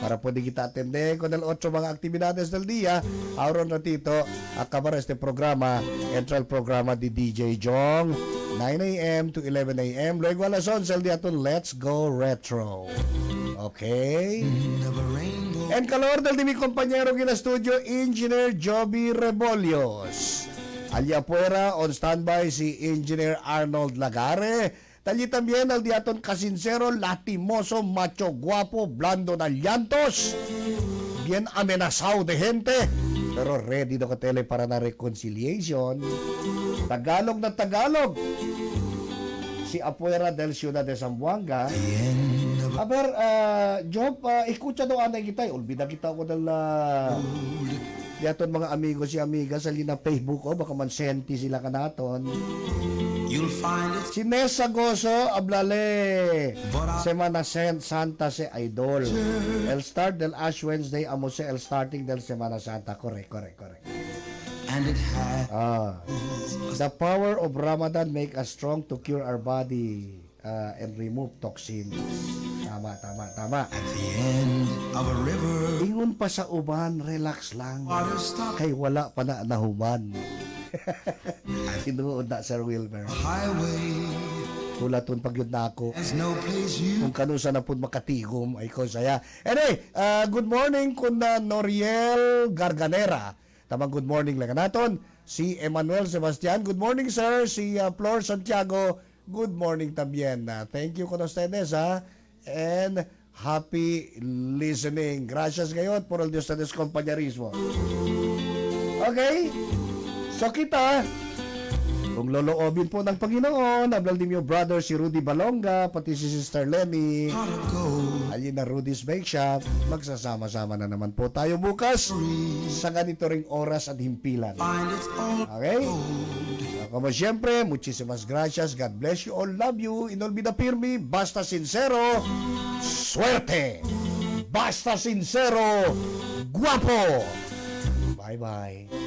Para pwede kita atende con el 8 mga actividades del día. Auron ratito, acabar este programa, entra el programa di DJ Jong, 9 a.m. to 11 a.m. Luego a las 11 el día to Let's Go Retro. Okay? En calor del mi compañero en el estudio, Engineer Joby Rebolios. Allá afuera, on standby si Engineer Arnold Lagare. Talí también al diaton kasincero, latimoso, macho, guapo, blando de llantos, bien amenazado de gente, Pero ready do katele para na reconciliation. Tagalog na Tagalog. Si Afuera del Ciudad de Zamboanga. Aber, Job, escucha do anay kita. Ulbida kita ko dala. Diaton mga amigos si amiga sa lina Facebook ko. Baka man senti sila kanaton. You'll find it. Si Nessa Goso, ablale. Semana Santa se Idol. El start del Ash Wednesday, amo se el starting del Semana Santa. Correct. And it has The power of Ramadan make us strong to cure our body and remove toxins. Tama. at the end of a river. Ingon pa sa uban, relax lang. Kay wala pa na nahuman. Tinuod na Sir Wilmer. Highway Tulaton pagyud na ako. has no place you. Kung kanusa na pud makatigom ay ko saya. Anyway, good morning kun Noriel Garganera. Tamang good morning lang naton. Si Emmanuel Sebastian, good morning sir. Si Flor Santiago, good morning también. Thank you con ustedes and happy listening. Gracias ngayon por el Dios de compañerismo. Okay? So kita, kung loloobin po ng Panginoon, ablal din yung brother si Rudy Balonga, pati si Sister Lenny, alin na Rudy's Bake Shop, magsasama-sama na naman po tayo bukas sa ganito ring oras at himpilan. Okay? Como siempre, muchísimas gracias. God bless you all. Love you. Inolvida firme. Basta sincero. Suerte. Basta sincero. Guapo. Bye-bye.